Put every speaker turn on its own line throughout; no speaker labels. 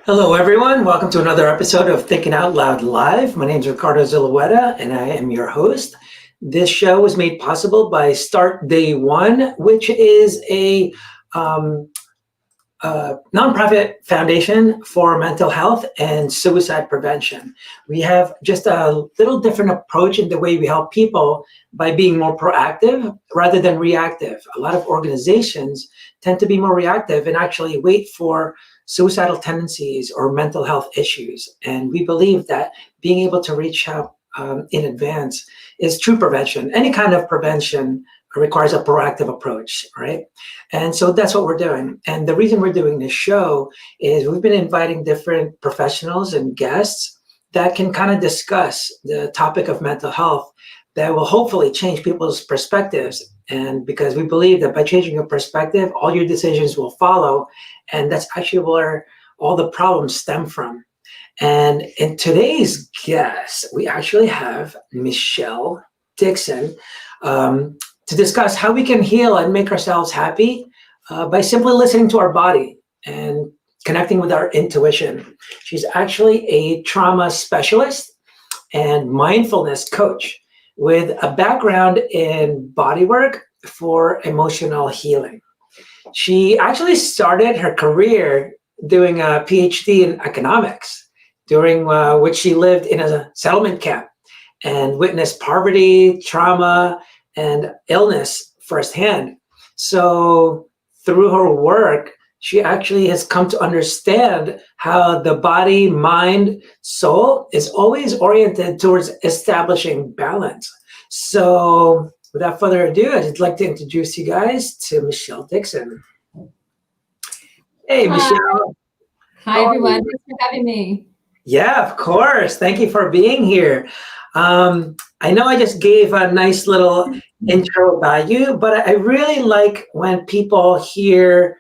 Hello, everyone. Welcome to another episode of Thinking Out Loud Live. My name is Ricardo Zulueta, and I am your host. This show was made possible by Start Day One, which is a nonprofit foundation for mental health and suicide prevention. We have just a little different approach in the way we help people by being more proactive rather than reactive. A lot of organizations tend to be more reactive and actually wait for suicidal tendencies or mental health issues. And we believe that being able to reach out in advance is true prevention. Any kind of prevention requires a proactive approach, right? And so that's what we're doing. And the reason we're doing this show is we've been inviting different professionals and guests that can kind of discuss the topic of mental health that will hopefully change people's perspectives. And because we believe that by changing your perspective, all your decisions will follow. And that's actually where all the problems stem from. And in today's guest, we actually have Michelle Dixon to discuss how we can heal and make ourselves happy by simply listening to our body and connecting with our intuition. She's actually a trauma specialist and mindfulness coach with a background in bodywork for emotional healing. She actually started her career doing a PhD in economics, during which she lived in a settlement camp and witnessed poverty, trauma, and illness firsthand. So through her work, she actually has come to understand how the body, mind, soul is always oriented towards establishing balance. So without further ado, I'd like to introduce you guys to Michelle Dixon. Hey,
Hi.
Michelle.
Hi, everyone. Thanks for having me.
Yeah, of course. Thank you for being here. I know I just gave a nice little intro about you, but I really like when people hear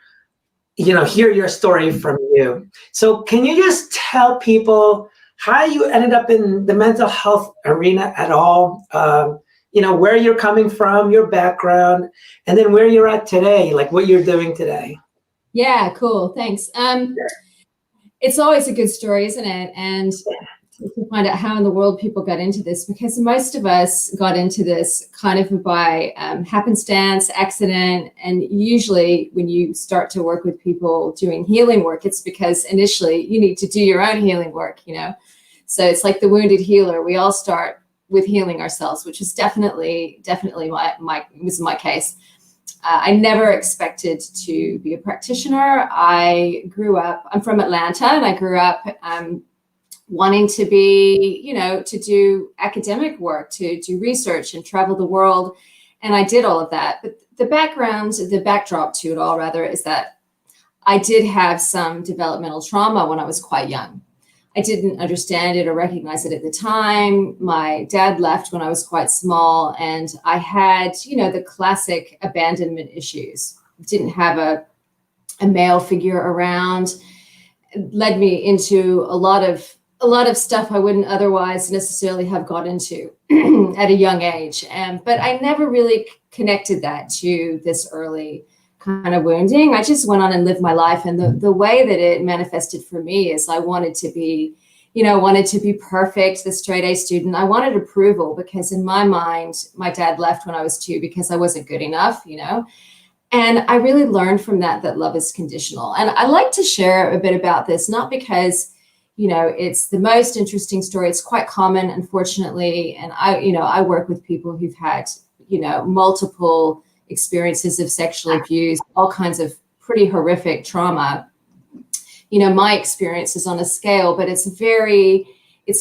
your story from you. So can you just tell people how you ended up in the mental health arena at all? Where you're coming from, your background, and then where you're at today, like what you're doing today.
Yeah, cool. Thanks. It's always a good story, isn't it? And to find out how in the world people got into this, because most of us got into this kind of by happenstance, accident. And usually when you start to work with people doing healing work, it's because initially you need to do your own healing work, So it's like the wounded healer. We all start with healing ourselves, which is definitely my case. I never expected to be a practitioner. I'm from Atlanta, and I grew up wanting to be, to do academic work, to do research and travel the world. And I did all of that. But the backdrop to it all, rather, is that I did have some developmental trauma when I was quite young. I didn't understand it or recognize it at the time. My dad left when I was quite small, and I had, the classic abandonment issues. Didn't have a male figure around. It led me into a lot of stuff I wouldn't otherwise necessarily have got into at a young age. But I never really connected that to this early kind of wounding. I just went on and lived my life. And the way that it manifested for me is I wanted to be perfect, the straight A student. I wanted approval because in my mind, my dad left when I was 2 because I wasn't good enough, And I really learned from that love is conditional. And I like to share a bit about this, not because, it's the most interesting story. It's quite common, unfortunately. And I work with people who've had, multiple experiences of sexual abuse, all kinds of pretty horrific trauma. My experience is on a scale, but it's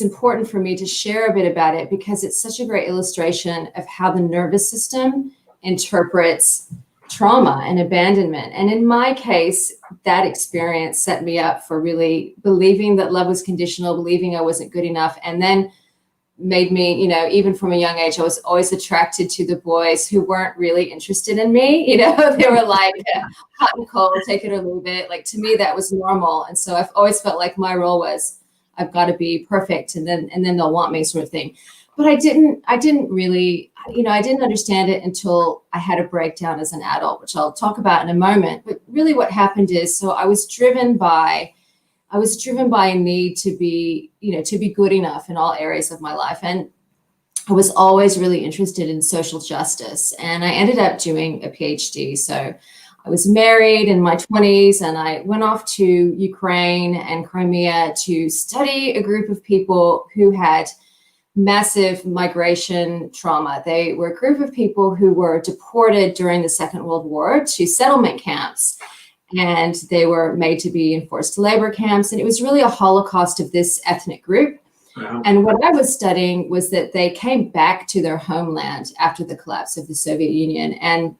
important for me to share a bit about it because it's such a great illustration of how the nervous system interprets trauma and abandonment. And in my case, that experience set me up for really believing that love was conditional, believing I wasn't good enough, and then made me, even from a young age, I was always attracted to the boys who weren't really interested in me. They were like hot and cold, take it or leave it. Like, to me, that was normal. And so I've always felt like my role was I've got to be perfect and then they'll want me, sort of thing. But I didn't really, I didn't understand it until I had a breakdown as an adult, which I'll talk about in a moment. But really what happened is, so I was driven by I was driven by a need to be, to be good enough in all areas of my life. And I was always really interested in social justice. And I ended up doing a PhD. So I was married in my 20s, and I went off to Ukraine and Crimea to study a group of people who had massive migration trauma. They were a group of people who were deported during the Second World War to settlement camps, and they were made to be in forced labor camps. And it was really a Holocaust of this ethnic group.
Wow.
And what I was studying was that they came back to their homeland after the collapse of the Soviet Union and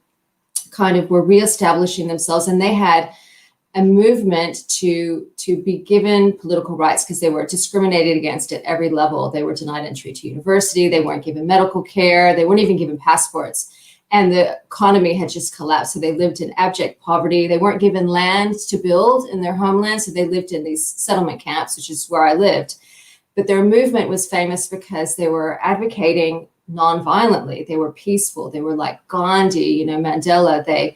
kind of were reestablishing themselves. And they had a movement to be given political rights because they were discriminated against at every level. They were denied entry to university. They weren't given medical care. They weren't even given passports. And the economy had just collapsed. So they lived in abject poverty. They weren't given land to build in their homeland. So they lived in these settlement camps, which is where I lived. But their movement was famous because they were advocating nonviolently. They were peaceful. They were like Gandhi, Mandela.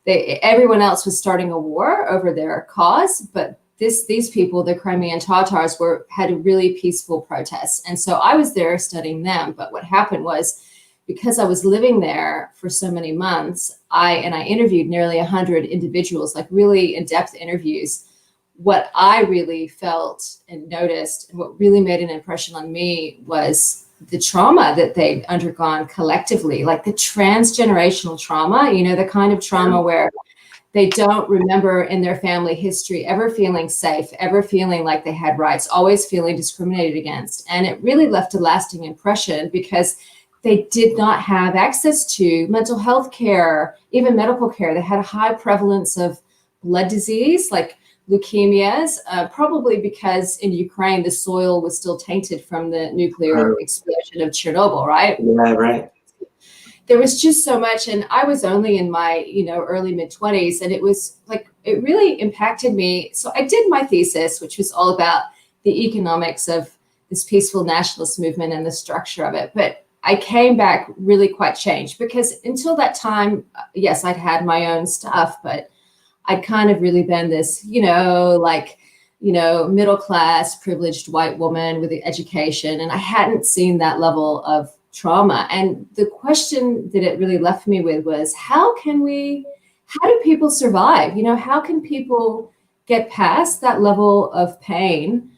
Everyone else was starting a war over their cause, but these people, the Crimean Tatars, had a really peaceful protests. And so I was there studying them. But what happened was, because I was living there for so many months, I interviewed nearly 100 individuals, like really in-depth interviews. What I really felt and noticed, and what really made an impression on me, was the trauma that they'd undergone collectively, like the transgenerational trauma, the kind of trauma where they don't remember in their family history ever feeling safe, ever feeling like they had rights, always feeling discriminated against. And it really left a lasting impression because they did not have access to mental health care, even medical care. They had a high prevalence of blood disease, like leukemias, probably because in Ukraine, the soil was still tainted from the nuclear explosion of Chernobyl, right?
Yeah, right.
There was just so much. And I was only in my, early mid-20s, and it was like, it really impacted me. So I did my thesis, which was all about the economics of this peaceful nationalist movement and the structure of it. But I came back really quite changed, because until that time, yes, I'd had my own stuff, but I'd kind of really been this, middle class, privileged white woman with the education. And I hadn't seen that level of trauma. And the question that it really left me with was, how do people survive? How can people get past that level of pain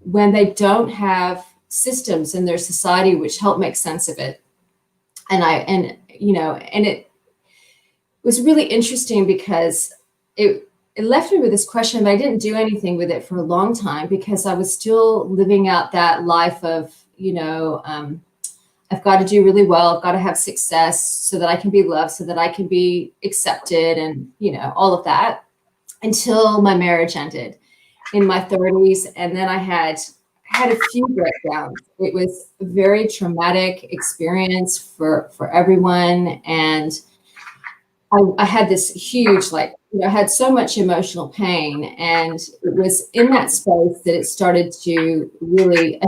when they don't have systems in their society which help make sense of it? And it was really interesting because it left me with this question, but I didn't do anything with it for a long time because I was still living out that life of, I've got to do really well. I've got to have success so that I can be loved, so that I can be accepted, and, all of that, until my marriage ended in my 30s. And then I had a few breakdowns. It was a very traumatic experience for everyone. And I had this huge, I had so much emotional pain, and it was in that space that I started to really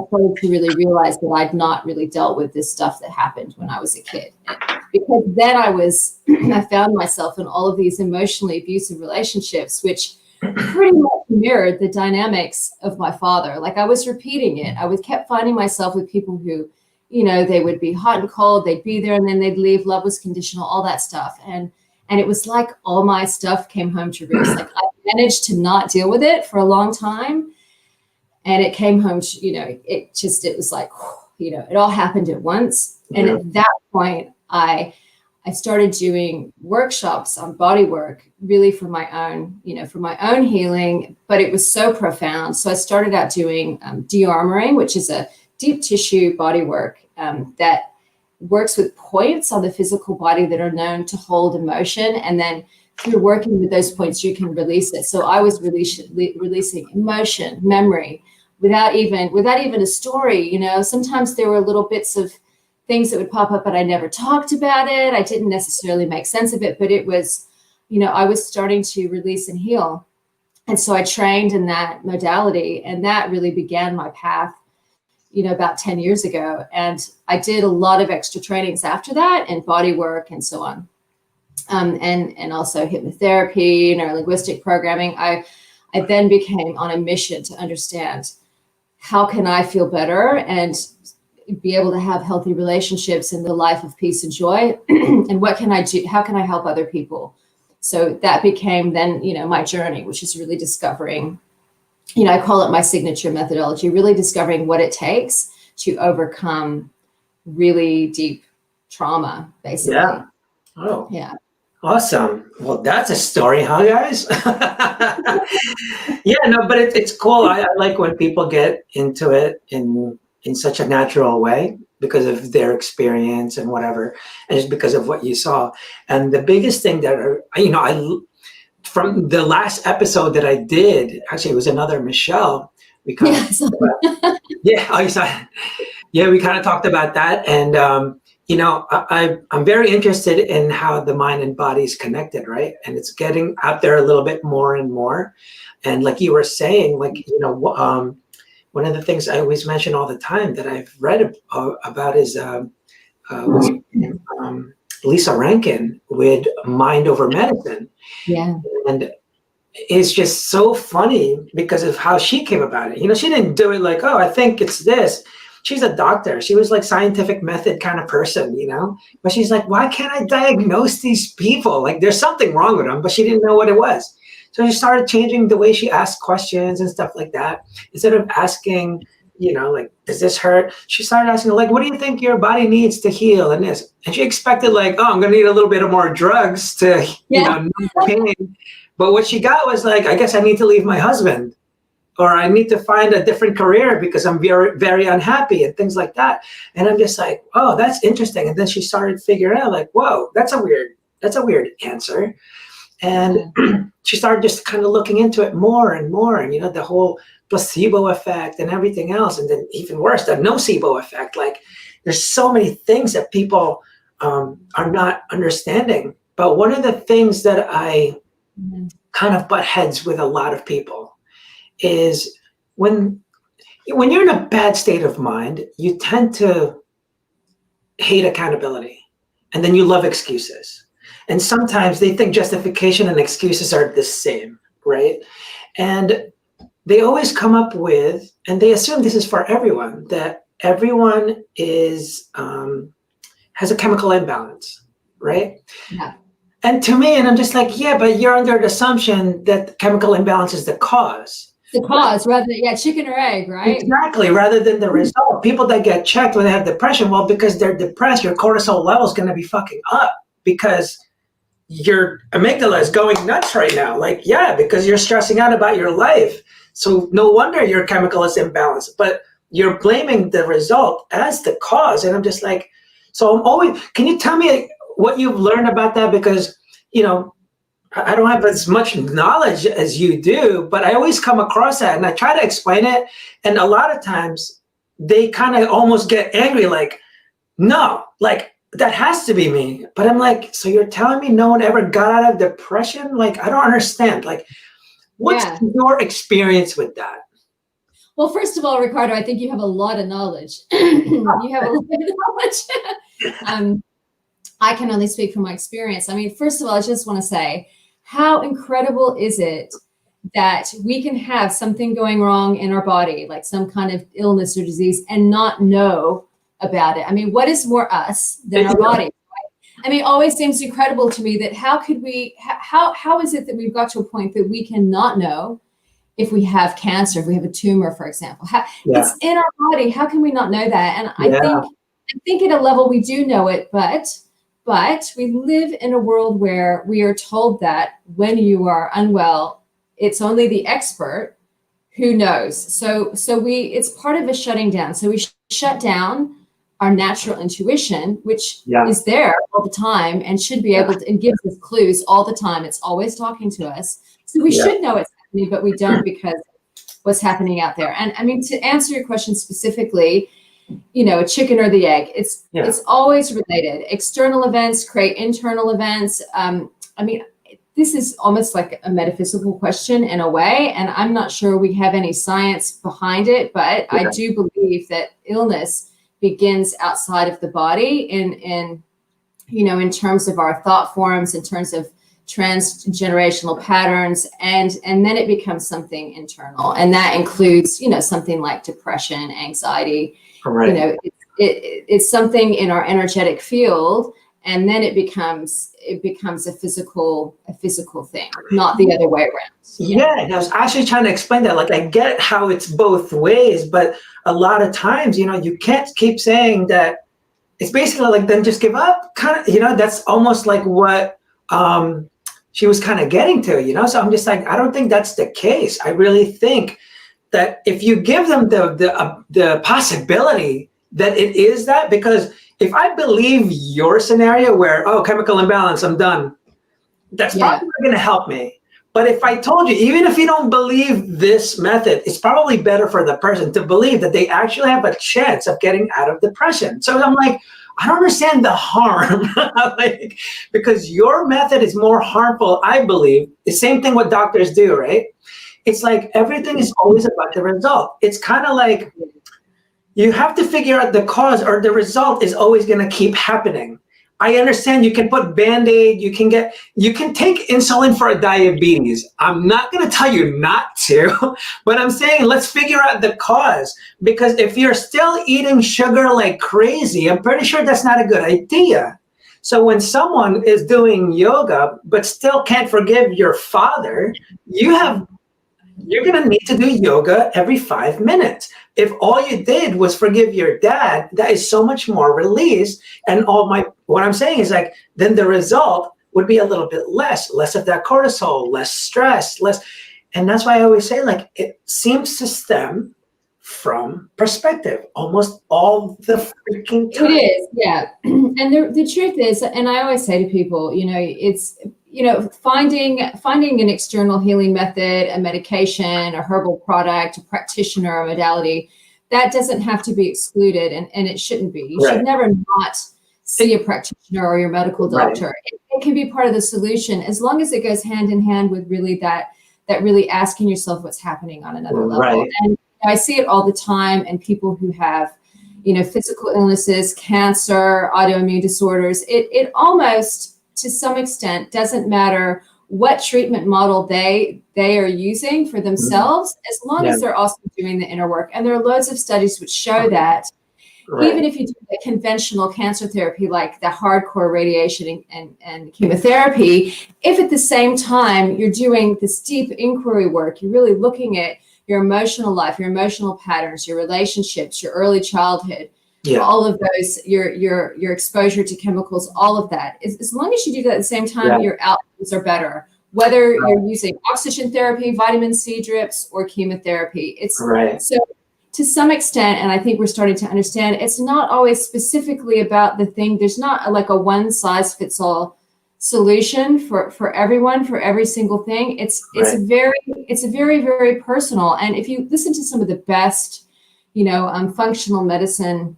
realize that I'd not really dealt with this stuff that happened when I was a kid. Because then I found myself in all of these emotionally abusive relationships, which pretty much mirrored the dynamics of my father. Like, I was repeating it. I kept finding myself with people who, they would be hot and cold, they'd be there and then they'd leave, love was conditional, all that stuff. And it was like all my stuff came home to roost. Like, I managed to not deal with it for a long time. And it came home to, it was like, it all happened at once.
Yeah.
And at that point, I started doing workshops on bodywork, really for my own healing, but it was so profound. So I started out doing de-armoring, which is a deep tissue bodywork that works with points on the physical body that are known to hold emotion. And then through working with those points, you can release it. So I was releasing emotion, memory, without even a story. Sometimes there were little bits of things that would pop up, but I never talked about it. I didn't necessarily make sense of it, but it was, I was starting to release and heal. And so I trained in that modality, and that really began my path, about 10 years ago. And I did a lot of extra trainings after that, and body work and so on. And also hypnotherapy, neurolinguistic programming. I I then became on a mission to understand how can I feel better and be able to have healthy relationships in the life of peace and joy. And what can I do? How can I help other people? So that became then, my journey, which is really discovering, I call it my signature methodology, really discovering what it takes to overcome really deep trauma, basically.
Yeah. Oh,
yeah.
Awesome. Well, that's a story, huh, guys? Yeah, no, but it's cool. I like when people get into it in such a natural way because of their experience and whatever, and just because of what you saw. And the biggest thing that I from the last episode that I did, actually, it was another Michelle. We kind of yeah, oh, you saw it. Yeah, we kind of talked about that, and I'm very interested in how the mind and body is connected, right? And it's getting out there a little bit more and more. And like you were saying, one of the things I always mention all the time that I've read about is Lisa Rankin with Mind Over Medicine.
Yeah.
And it's just so funny because of how she came about it. She didn't do it like, oh, I think it's this. She's a doctor. She was like scientific method kind of person, but she's like, why can't I diagnose these people? Like there's something wrong with them, but she didn't know what it was. So she started changing the way she asked questions and stuff like that. Instead of asking, like, does this hurt? She started asking, like, what do you think your body needs to heal and this? And she expected like, oh, I'm going to need a little bit of more drugs to, numb pain. But what she got was like, I guess I need to leave my husband, or I need to find a different career because I'm very, very unhappy and things like that. And I'm just like, oh, that's interesting. And then she started figuring out like, whoa, that's a weird answer. And she started just kind of looking into it more and more. And, the whole placebo effect and everything else. And then even worse, the nocebo effect. Like there's so many things that people are not understanding. But one of the things that I kind of butt heads with a lot of people is when you're in a bad state of mind, you tend to hate accountability, and then you love excuses. And sometimes they think justification and excuses are the same, right? And they always come up with, and they assume this is for everyone, that everyone is has a chemical imbalance, right?
Yeah.
And to me, and I'm just like, yeah, but you're under the assumption that chemical imbalance is the cause.
The cause, rather than chicken or egg, right?
Exactly, rather than the result. People that get checked when they have depression, well, because they're depressed, your cortisol level is going to be fucking up because your amygdala is going nuts right now. Like, yeah, because you're stressing out about your life. So no wonder your chemical is imbalanced, but you're blaming the result as the cause. And I'm just like, so I'm always, can you tell me what you've learned about that? Because, I don't have as much knowledge as you do, but I always come across that and I try to explain it. And a lot of times they kind of almost get angry, like, no, like that has to be me. But I'm like, so you're telling me no one ever got out of depression? Like, I don't understand. Like, what's your experience with that?
Well, first of all, Ricardo, I think you have a lot of knowledge. You have a lot of knowledge. I can only speak from my experience. I mean, first of all, I just want to say, how incredible is it that we can have something going wrong in our body, like some kind of illness or disease, and not know about it? I mean, what is more us than our body? Right? I mean, it always seems incredible to me that how is it that we've got to a point that we cannot know if we have cancer, if we have a tumor, for example? It's in our body. How can we not know that? And I think at a level we do know it, but we live in a world where we are told that when you are unwell, it's only the expert who knows. So it's part of a shutting down. So we shut down our natural intuition, which is there all the time and should be able to, and gives us clues all the time. It's always talking to us. So we should know it's happening, but we don't because what's happening out there. And I mean, to answer your question specifically, a chicken or the egg, it's always related. External events create internal events. I mean, this is almost like a metaphysical question in a way, and I'm not sure we have any science behind it, but I do believe that illness begins outside of the body in terms of our thought forms, in terms of transgenerational patterns, and then it becomes something internal, and that includes, you know, something like depression, anxiety.
Right.
You know, it's something in our energetic field, and then it becomes a physical thing, not the other way around.
Yeah, and I was actually trying to explain that. Like, I get how it's both ways, but a lot of times, you know, you can't keep saying that. It's basically like, then just give up, kind of, you know. That's almost like what she was kind of getting to, you know. So I'm just like, I don't think that's the case. I really think that if you give them the possibility that it is that, because if I believe your scenario where, oh, chemical imbalance, I'm done, that's probably not going to help me. But if I told you, even if you don't believe this method, it's probably better for the person to believe that they actually have a chance of getting out of depression. So I'm like, I don't understand the harm, like, because your method is more harmful, I believe. The same thing what doctors do, right? It's like everything is always about the result. It's kind of like you have to figure out the cause, or the result is always going to keep happening. I understand you can put Band-Aid, you can take insulin for diabetes. I'm not going to tell you not to, but I'm saying let's figure out the cause, because if you're still eating sugar like crazy, I'm pretty sure that's not a good idea. So when someone is doing yoga but still can't forgive your father, you're going to need to do yoga every 5 minutes. If all you did was forgive your dad, that is so much more release. And what I'm saying is, like, then the result would be a little bit less of that cortisol, less stress, less. And that's why I always say, like, it seems to stem from perspective almost all the freaking time.
It is, yeah. And the truth is, and I always say to people, you know, it's, you know, finding an external healing method, a medication, a herbal product, a practitioner, a modality, that doesn't have to be excluded, and it shouldn't be. You should never not see a practitioner or your medical doctor. It can be part of the solution, as long as it goes hand in hand with really that really asking yourself what's happening on another level. And I see it all the time, and people who have, you know, physical illnesses, cancer, autoimmune disorders, it almost, to some extent, doesn't matter what treatment model they are using for themselves, as long as they're also doing the inner work. And there are loads of studies which show that even if you do the conventional cancer therapy, like the hardcore radiation and chemotherapy, if at the same time you're doing this deep inquiry work, you're really looking at your emotional life, your emotional patterns, your relationships, your early childhood, all of those, your exposure to chemicals, all of that. As long as you do that at the same time, your outcomes are better. Whether you're using oxygen therapy, vitamin C drips, or chemotherapy, it's so to some extent, and I think we're starting to understand, it's not always specifically about the thing. There's not like a one size fits all solution for everyone, for every single thing. It's very, very personal. And if you listen to some of the best, you know, functional medicine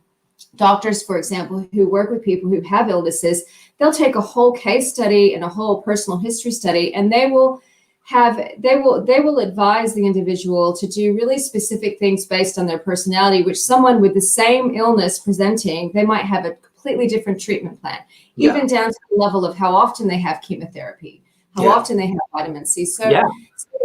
doctors, for example, who work with people who have illnesses, they'll take a whole case study and a whole personal history study, and they will advise the individual to do really specific things based on their personality, which someone with the same illness presenting, they might have a completely different treatment plan, even down to the level of how often they have chemotherapy, how often they have vitamin C. So it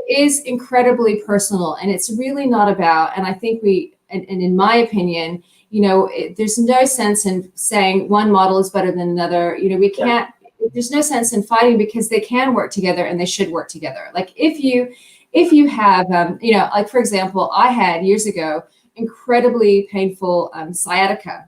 is incredibly personal, and it's really not about, and I think and in my opinion, you know, there's no sense in saying one model is better than another. You know, we can't, there's no sense in fighting, because they can work together and they should work together. Like if you have, you know, like for example, I had years ago, incredibly painful sciatica.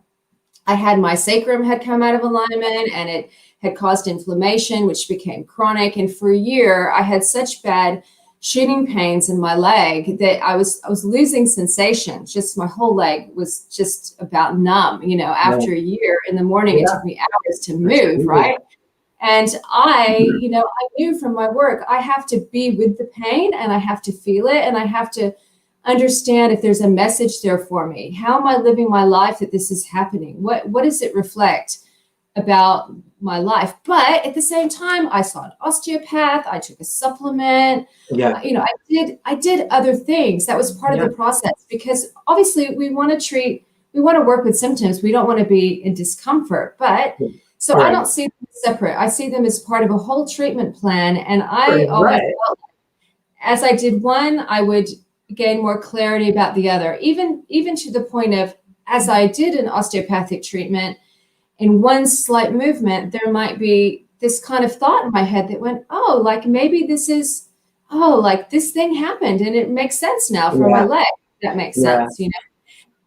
I had my sacrum had come out of alignment, and it had caused inflammation, which became chronic. And for a year, I had such bad shooting pains in my leg that I was losing sensation. Just my whole leg was just about numb, you know, after a year. In the morning, it took me hours to move, right? And I knew from my work, I have to be with the pain, and I have to feel it, and I have to understand if there's a message there for me. How am I living my life that this is happening? What does it reflect about my life? But at the same time, I saw an osteopath, I took a supplement, you know, I did other things. That was part of the process, because obviously we want to work with symptoms. We don't want to be in discomfort, but So I don't see them separate. I see them as part of a whole treatment plan. And I always felt as I did one, I would gain more clarity about the other, even to the point of, as I did an osteopathic treatment, in one slight movement, there might be this kind of thought in my head that went, oh, like maybe this is, oh, like this thing happened and it makes sense now for my leg. That makes sense, you know.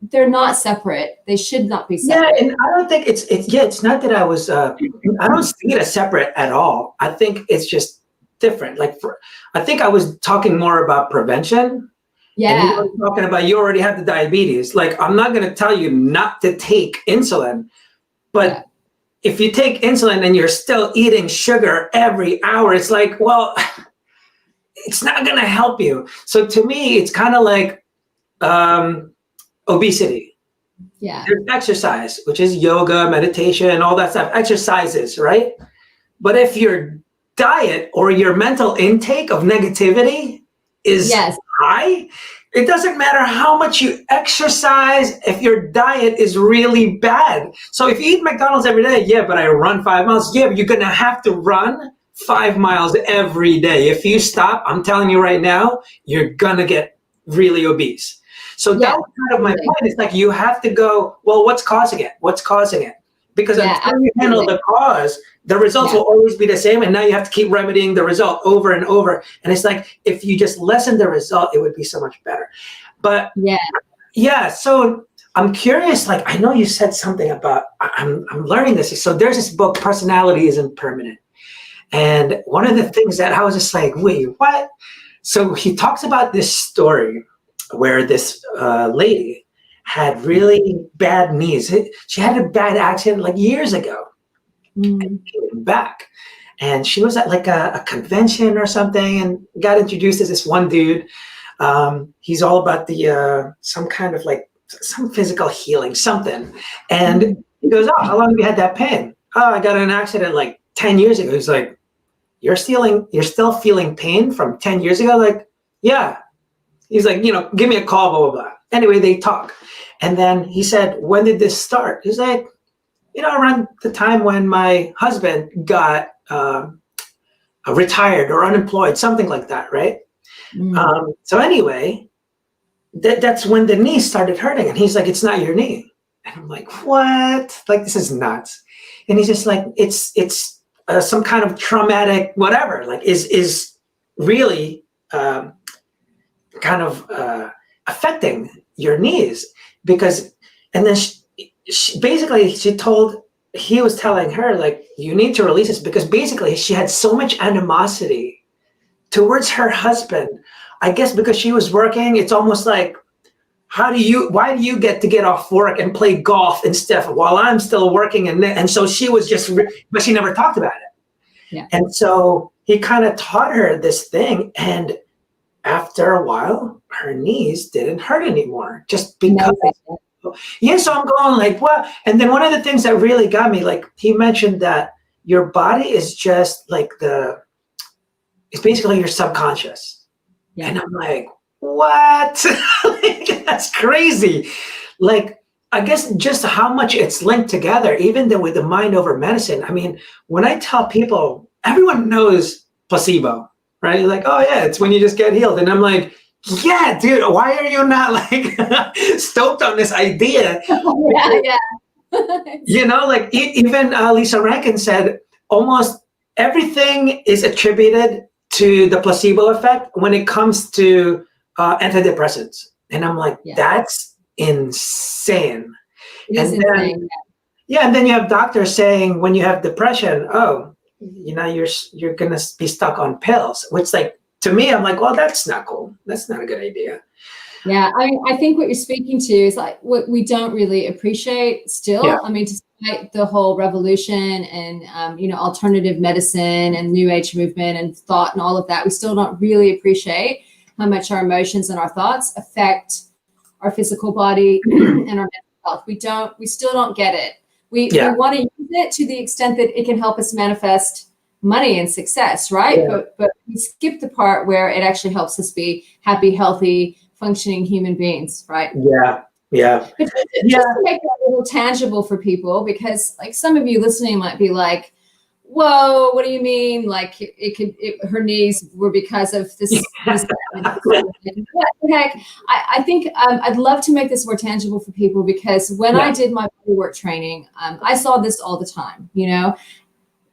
They're not separate. They should not be separate.
Yeah, and I don't think it's not that I was, I don't see it as separate at all. I think it's just different. Like, I think I was talking more about prevention.
Yeah.
And you were talking about, you already have the diabetes. Like, I'm not going to tell you not to take insulin, but if you take insulin and you're still eating sugar every hour, it's like, well, it's not going to help you. So to me, it's kind of like obesity.
Yeah.
There's exercise, which is yoga, meditation, all that stuff, exercises, right? But if your diet or your mental intake of negativity is high, it doesn't matter how much you exercise if your diet is really bad. So if you eat McDonald's every day, yeah, but I run 5 miles. Yeah, but you're going to have to run 5 miles every day. If you stop, I'm telling you right now, you're going to get really obese. So that was kind of my point. It's like, you have to go, well, what's causing it? What's causing it? Because until you handle the cause, the results will always be the same. And now you have to keep remedying the result over and over. And it's like, if you just lessen the result, it would be so much better. But so I'm curious, like, I know you said something about, I'm learning this. So there's this book, Personality Isn't Permanent. And one of the things that I was just like, wait, what? So he talks about this story where this lady had really bad knees. She had a bad accident like years ago. And came back. And she was at like a convention or something and got introduced as this one dude. He's all about the some kind of like some physical healing, something. And he goes, oh, how long have you had that pain? Oh, I got in an accident like 10 years ago. He's like, you're still feeling pain from 10 years ago? Like, yeah. He's like, you know, give me a call, blah, blah, blah. Anyway, they talk. And then he said, when did this start? He's like, you know, around the time when my husband got retired or unemployed, something like that, right? So anyway, that's when the knee started hurting. And he's like, it's not your knee. And I'm like, what? Like, this is nuts. And he's just like, it's some kind of traumatic whatever, like is really kind of affecting your knees. Because, and then he was telling her, like, you need to release this, because basically she had so much animosity towards her husband. I guess because she was working, it's almost like, why do you get off work and play golf and stuff while I'm still working? And so she was just, but she never talked about it.
Yeah. And
so he kind of taught her this thing. And after a while, her knees didn't hurt anymore, just because. So I'm going like, well, and then one of the things that really got me, like, he mentioned that your body is just like it's basically your subconscious. Yeah. And I'm like, what? Like, that's crazy. Like, I guess just how much it's linked together, even with the mind over medicine. I mean, when I tell people, everyone knows placebo, right? Like, oh yeah, it's when you just get healed. And I'm like, yeah, dude, why are you not like stoked on this idea? You know, like even Lisa Rankin said, almost everything is attributed to the placebo effect when it comes to antidepressants. And I'm like, that's insane. And then you have doctors saying when you have depression, oh, you know, you're gonna be stuck on pills, which, like, to me, I'm like, well, that's not cool. That's not a good idea.
Yeah, I think what you're speaking to is like what we don't really appreciate still. Yeah. I mean, despite the whole revolution and, you know, alternative medicine and New Age movement and thought and all of that, we still don't really appreciate how much our emotions and our thoughts affect our physical body and our mental health. We still don't get it. We want to use it to the extent that it can help us manifest money and success, right? Yeah. But we skip the part where it actually helps us be happy, healthy, functioning human beings, right?
Yeah.
But just to make that a little tangible for people, because like some of you listening might be like, whoa, what do you mean? Like her knees were because of this. What the heck? I think I'd love to make this more tangible for people, because when I did my bodywork training, I saw this all the time,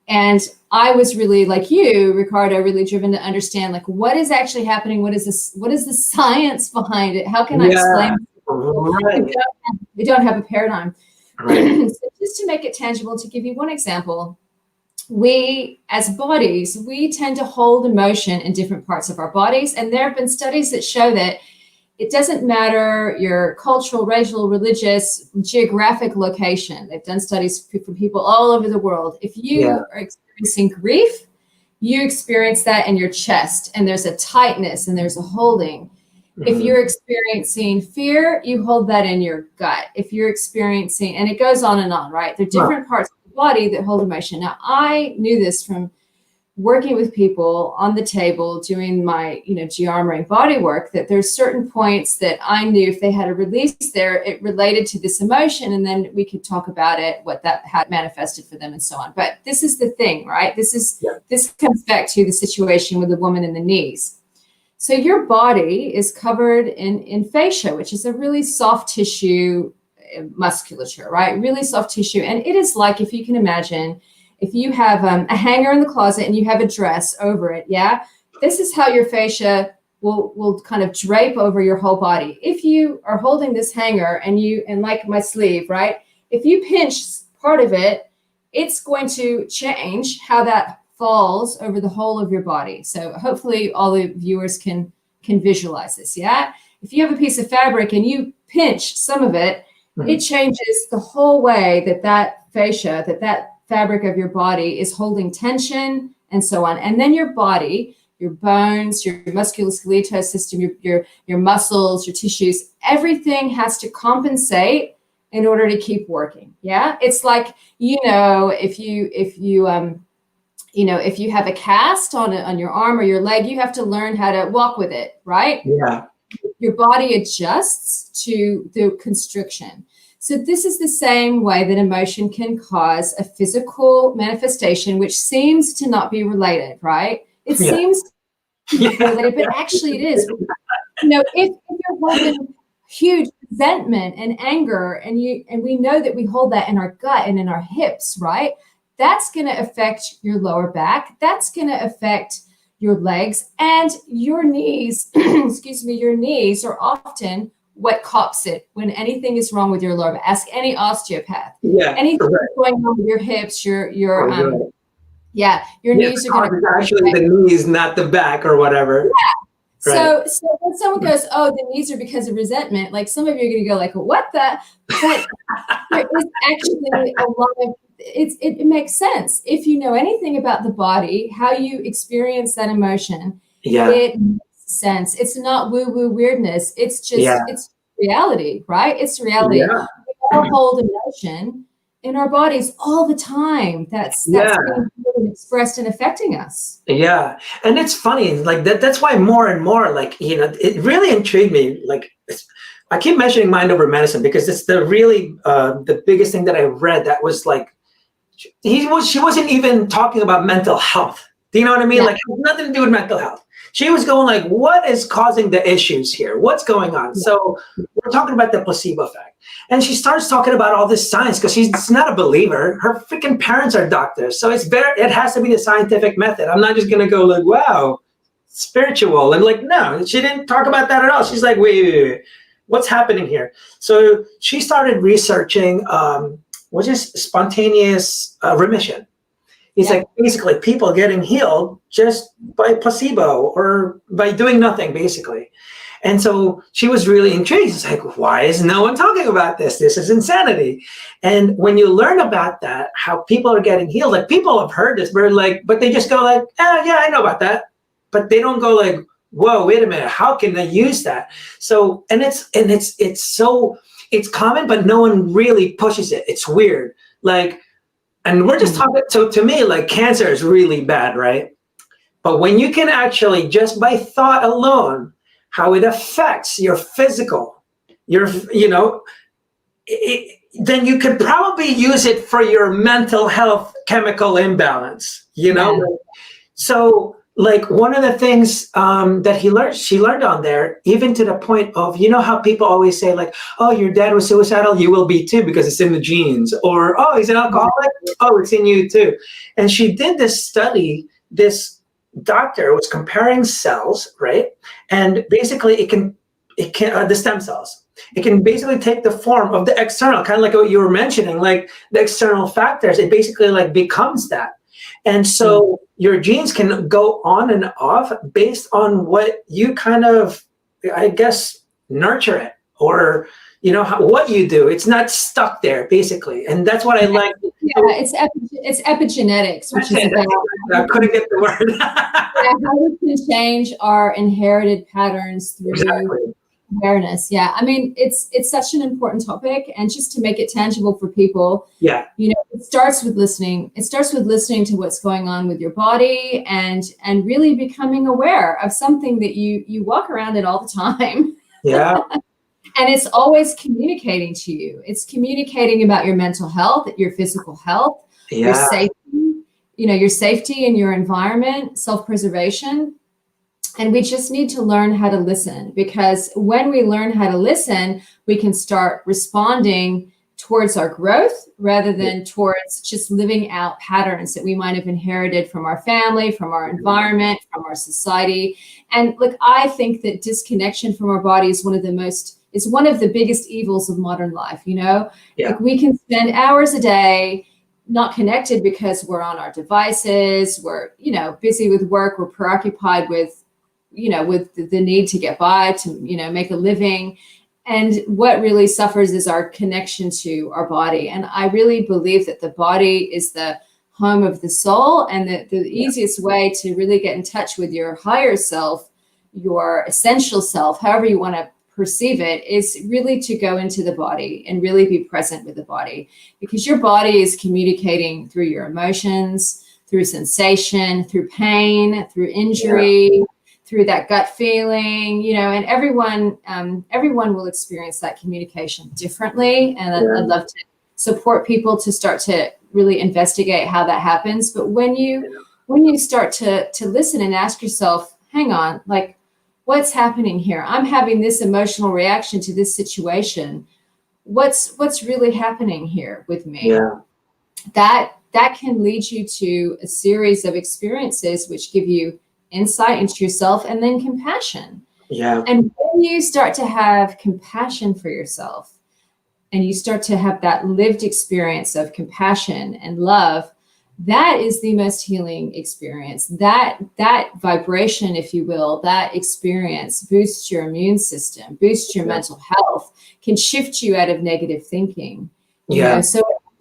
and I was really, like you, Ricardo, really driven to understand like what is actually happening. What is the science behind it? How can I explain it?
Right.
We don't have a paradigm.
Right.
So just to make it tangible, to give you one example, we as bodies, we tend to hold emotion in different parts of our bodies. And there have been studies that show that it doesn't matter your cultural, racial, religious, geographic location. They've done studies from people all over the world. If you are experiencing grief, you experience that in your chest, and there's a tightness and there's a holding. If you're experiencing fear, you hold that in your gut. If you're experiencing, and it goes on and on, right? There are different parts of the body that hold emotion. Now, I knew this from working with people on the table, doing my, geometry body work, that there's certain points that I knew if they had a release there, it related to this emotion, and then we could talk about it, what that had manifested for them and so on. But this is the thing, right? This comes back to the situation with the woman in the knees. So your body is covered in fascia, which is a really soft tissue musculature, right? Really soft tissue. And it is like, if you can imagine, if you have a hanger in the closet and you have a dress over it, this is how your fascia will kind of drape over your whole body. If you are holding this hanger and like my sleeve, right? If you pinch part of it, it's going to change how that falls over the whole of your body. So hopefully all the viewers can visualize this. If you have a piece of fabric and you pinch some of it, it changes the whole way that fascia, that fabric of your body is holding tension and so on. And then your body, your bones, your musculoskeletal system, your muscles, your tissues, everything has to compensate in order to keep working. It's like, if you have a cast on your arm or your leg, you have to learn how to walk with it, right? Your body adjusts to the constriction. So this is the same way that emotion can cause a physical manifestation, which seems to not be related, right? It seems to be related, but actually it is. If you're holding huge resentment and anger, and we know that we hold that in our gut and in our hips, right? That's going to affect your lower back. That's going to affect your legs and your knees. Your knees are often what cops it when anything is wrong with your lower back. Ask any osteopath. Anything going on with your hips, your knees are going to
actually the knees, not the back or whatever.
So when someone goes, oh, the knees are because of resentment, like some of you are going to go like, what the? But there is actually a lot of, it makes sense. If you know anything about the body, how you experience that emotion, it makes sense. It's not woo-woo weirdness. It's just, it's reality, right? It's reality. We all hold emotion in our bodies all the time. That's being expressed and affecting us.
And it's funny, like that's why more and more, like, it really intrigued me. Like, I keep mentioning mind over medicine because it's the really the biggest thing that I read that was like, she wasn't even talking about mental health. Do you know what I mean? Like, it has nothing to do with mental health. She was going like, what is causing the issues here? What's going on? So we're talking about the placebo effect. And she starts talking about all this science because she's not a believer. Her freaking parents are doctors. So it has to be the scientific method. I'm not just going to go like, wow, spiritual. And like, no, she didn't talk about that at all. She's like, wait, what's happening here? So she started researching what is spontaneous remission. It's like basically people getting healed just by placebo or by doing nothing, basically. And so she was really intrigued. It's like, why is no one talking about this? This is insanity. And when you learn about that, how people are getting healed, like people have heard this, but they just go like, oh yeah, I know about that. But they don't go like, whoa, wait a minute, how can I use that? So, it's common, but no one really pushes it. It's weird. Like, and we're just talking, so to me, like cancer is really bad, right? But when you can actually, just by thought alone, how it affects your physical, you're, then you could probably use it for your mental health chemical imbalance, So like one of the things that she learned on there, even to the point of, how people always say like, oh, your dad was suicidal, you will be too, because it's in the genes, or, oh, he's an alcoholic, oh, it's in you too. And she did this study, this doctor was comparing cells, right? And basically it can the stem cells, it can basically take the form of the external, kind of like what you were mentioning, like the external factors, it basically like becomes that. And so your genes can go on and off based on what you kind of, I guess, nurture it, or, what you do. It's not stuck there, basically. And that's what I like.
Yeah, it's epigenetics, which is about.
I couldn't get the word.
How we can change our inherited patterns through awareness. Yeah, I mean, it's such an important topic, and just to make it tangible for people, it starts with listening. It starts with listening to what's going on with your body, and really becoming aware of something that you walk around in all the time.
Yeah.
And it's always communicating to you. It's communicating about your mental health, your physical health, your safety, your safety in your environment, self-preservation. And we just need to learn how to listen, because when we learn how to listen, we can start responding towards our growth rather than towards just living out patterns that we might have inherited from our family, from our environment, from our society. And look, I think that disconnection from our body is one of the biggest evils of modern life. Like we can spend hours a day not connected because we're on our devices, we're, busy with work, we're preoccupied with the need to get by, to, make a living. And what really suffers is our connection to our body. And I really believe that the body is the home of the soul, and that the easiest way to really get in touch with your higher self, your essential self, however you want to perceive it, is really to go into the body and really be present with the body, because your body is communicating through your emotions, through sensation, through pain, through injury, through that gut feeling, and everyone will experience that communication differently. And I'd love to support people to start to really investigate how that happens. But when you start to listen and ask yourself, hang on, like, what's happening here? I'm having this emotional reaction to this situation. What's really happening here with me?
Yeah.
That can lead you to a series of experiences which give you insight into yourself, and then compassion.
Yeah.
And when you start to have compassion for yourself, and you start to have that lived experience of compassion and love, that is the most healing experience. That vibration, if you will, that experience boosts your immune system, boosts your mental health, can shift you out of negative thinking.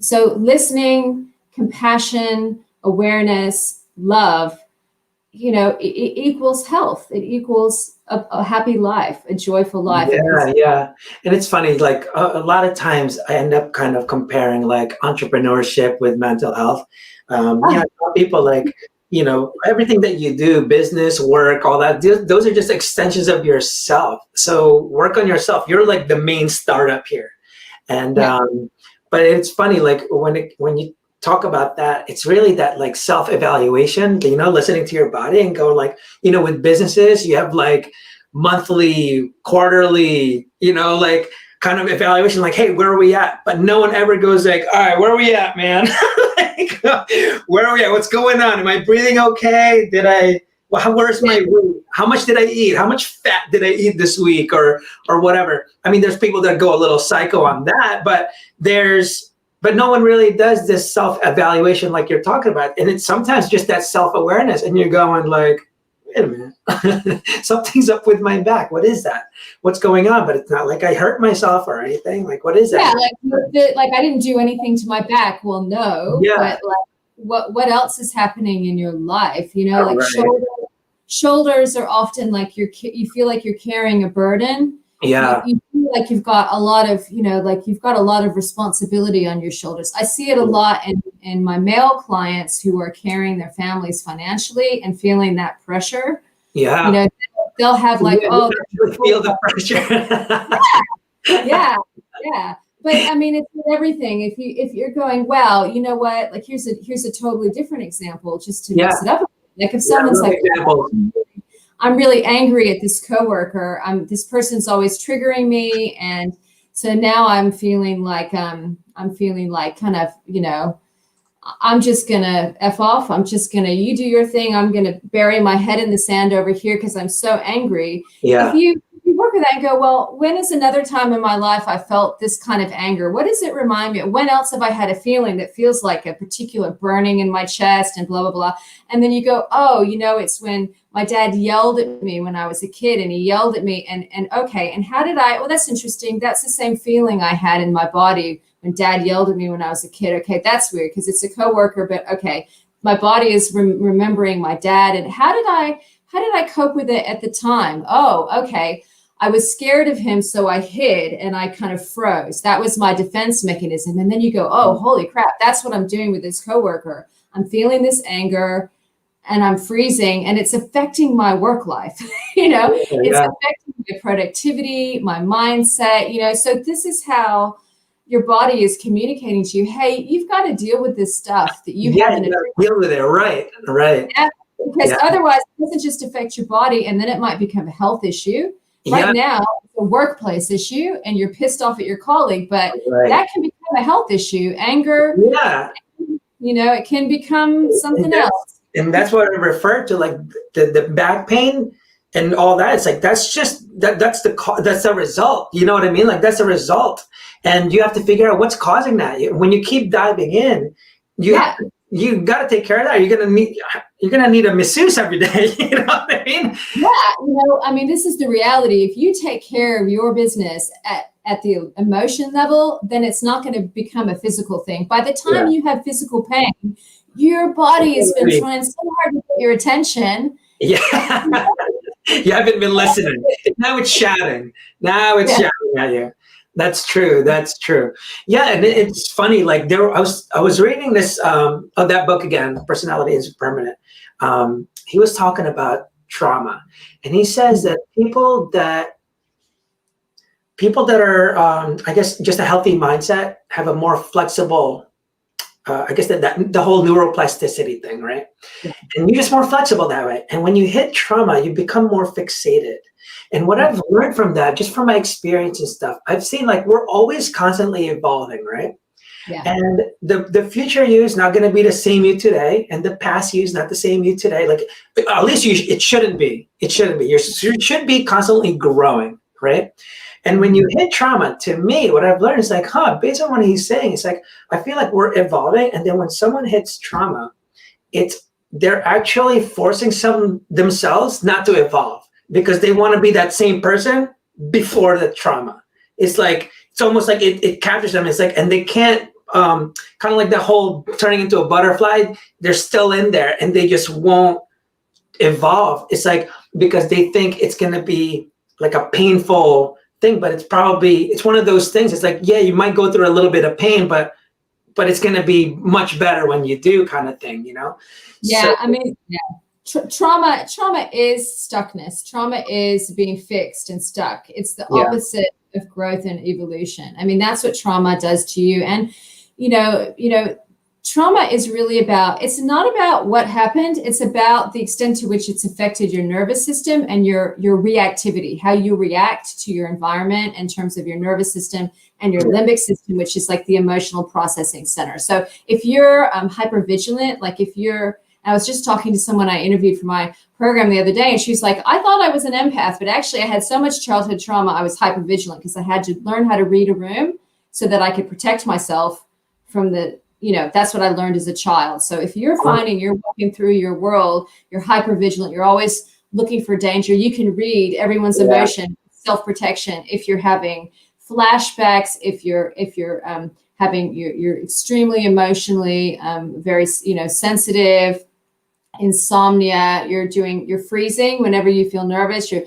So listening, compassion, awareness, love, it equals health. It equals a happy life, a joyful life.
Yeah. And it's funny, like a lot of times I end up kind of comparing like entrepreneurship with mental health. People like, everything that you do, business, work, all that, those are just extensions of yourself. So work on yourself. You're like the main startup here. And, but it's funny, like when you talk about that, it's really that like self-evaluation, listening to your body and go like, with businesses, you have like monthly, quarterly, like kind of evaluation, like, hey, where are we at? But no one ever goes like, all right, where are we at, man? Like, where are we at? What's going on? Am I breathing okay? Where's my weight? How much did I eat? How much fat did I eat this week, or whatever? I mean, there's people that go a little psycho on that, but no one really does this self-evaluation like you're talking about. And it's sometimes just that self-awareness, and you're going like, wait a minute, something's up with my back. What is that? What's going on? But it's not like I hurt myself or anything. Like, what is that?
Yeah, like I didn't do anything to my back. Well, no, but like what else is happening in your life? Like shoulders are often like you feel like you're carrying a burden.
Yeah.
You feel like you've got a lot of, you've got a lot of responsibility on your shoulders. I see it a lot in my male clients who are carrying their families financially and feeling that pressure.
Yeah.
They'll have like,
feel the pressure.
Yeah, yeah. But I mean, it's with everything. If you're going, well, you know what? Like here's a totally different example, just to
Yeah.
mix it up. Like if
Yeah, I
someone's
love
like,
examples.
I'm really angry at this coworker. This person's always triggering me, and so now I'm feeling like kind of, I'm just gonna F off. I'm just gonna, you do your thing. I'm gonna bury my head in the sand over here because I'm so angry.
Yeah.
If you work with that and go, well, when is another time in my life I felt this kind of anger? What does it remind me of? When else have I had a feeling that feels like a particular burning in my chest and blah, blah, blah. And then you go, oh, it's when my dad yelled at me when I was a kid, and he yelled at me and okay. And how did well, that's interesting. That's the same feeling I had in my body when dad yelled at me when I was a kid. Okay, that's weird because it's a coworker, but okay, my body is remembering my dad. And how did I cope with it at the time? Oh, okay. I was scared of him, so I hid and I kind of froze. That was my defense mechanism. And then you go, oh, holy crap, that's what I'm doing with this coworker. I'm feeling this anger and I'm freezing, and it's affecting my work life. It's affecting my productivity, my mindset, so this is how your body is communicating to you, hey, you've got to deal with this stuff that you haven't
deal with it. Right.
Yeah, because otherwise it doesn't just affect your body, and then it might become a health issue. Right now, it's a workplace issue, and you're pissed off at your colleague, but that can become a health issue. Anger, it can become something else.
And that's what I refer to, like the back pain and all that. It's like that's just that's the result. You know what I mean? Like that's the result, and you have to figure out what's causing that. When you keep diving in, you got to take care of that. You're gonna need a masseuse every day. You know what I mean?
Yeah, this is the reality. If you take care of your business at the emotion level, then it's not going to become a physical thing. By the time you have physical pain, your body has been trying so hard to get your attention.
Yeah. You haven't been listening. Now it's shouting. Shouting at you. That's true. Yeah, and it's funny. Like I was reading this that book again, Personality is Permanent. He was talking about trauma, and he says that people that are I guess just a healthy mindset have a more flexible. I guess that the whole neuroplasticity thing, right? Yeah. And you're just more flexible that way. And when you hit trauma, you become more fixated. And what I've learned from that, just from my experience and stuff, I've seen like we're always constantly evolving, right? Yeah. And the future you is not going to be the same you today, and the past you is not the same you today. Like at least it shouldn't be. It shouldn't be. You should be constantly growing, right? And when you hit trauma, to me, what I've learned is like, based on what he's saying, it's like, I feel like we're evolving. And then when someone hits trauma, they're actually forcing themselves not to evolve because they want to be that same person before the trauma. It's like, it's almost like it captures them. It's like, and they can't, kind of like the whole turning into a butterfly, they're still in there and they just won't evolve. It's like, because they think it's going to be like a painful thing, but it's one of those things. It's like, yeah, you might go through a little bit of pain, but it's going to be much better when you do, kind of thing,
Yeah, so, trauma is stuckness. Trauma is being fixed and stuck. It's the opposite of growth and evolution. That's what trauma does to you. And trauma is really it's not about what happened. It's about the extent to which it's affected your nervous system and your reactivity, how you react to your environment in terms of your nervous system and your limbic system, which is like the emotional processing center. So if you're hypervigilant, I was just talking to someone I interviewed for my program the other day, and she was like, I thought I was an empath, but actually I had so much childhood trauma, I was hypervigilant because I had to learn how to read a room so that I could protect myself from that's what I learned as a child. So if you're finding you're walking through your world, you're hypervigilant, you're always looking for danger, you can read everyone's emotion, self-protection. If you're having flashbacks, if you're you're extremely emotionally very sensitive, insomnia, you're freezing whenever you feel nervous, you're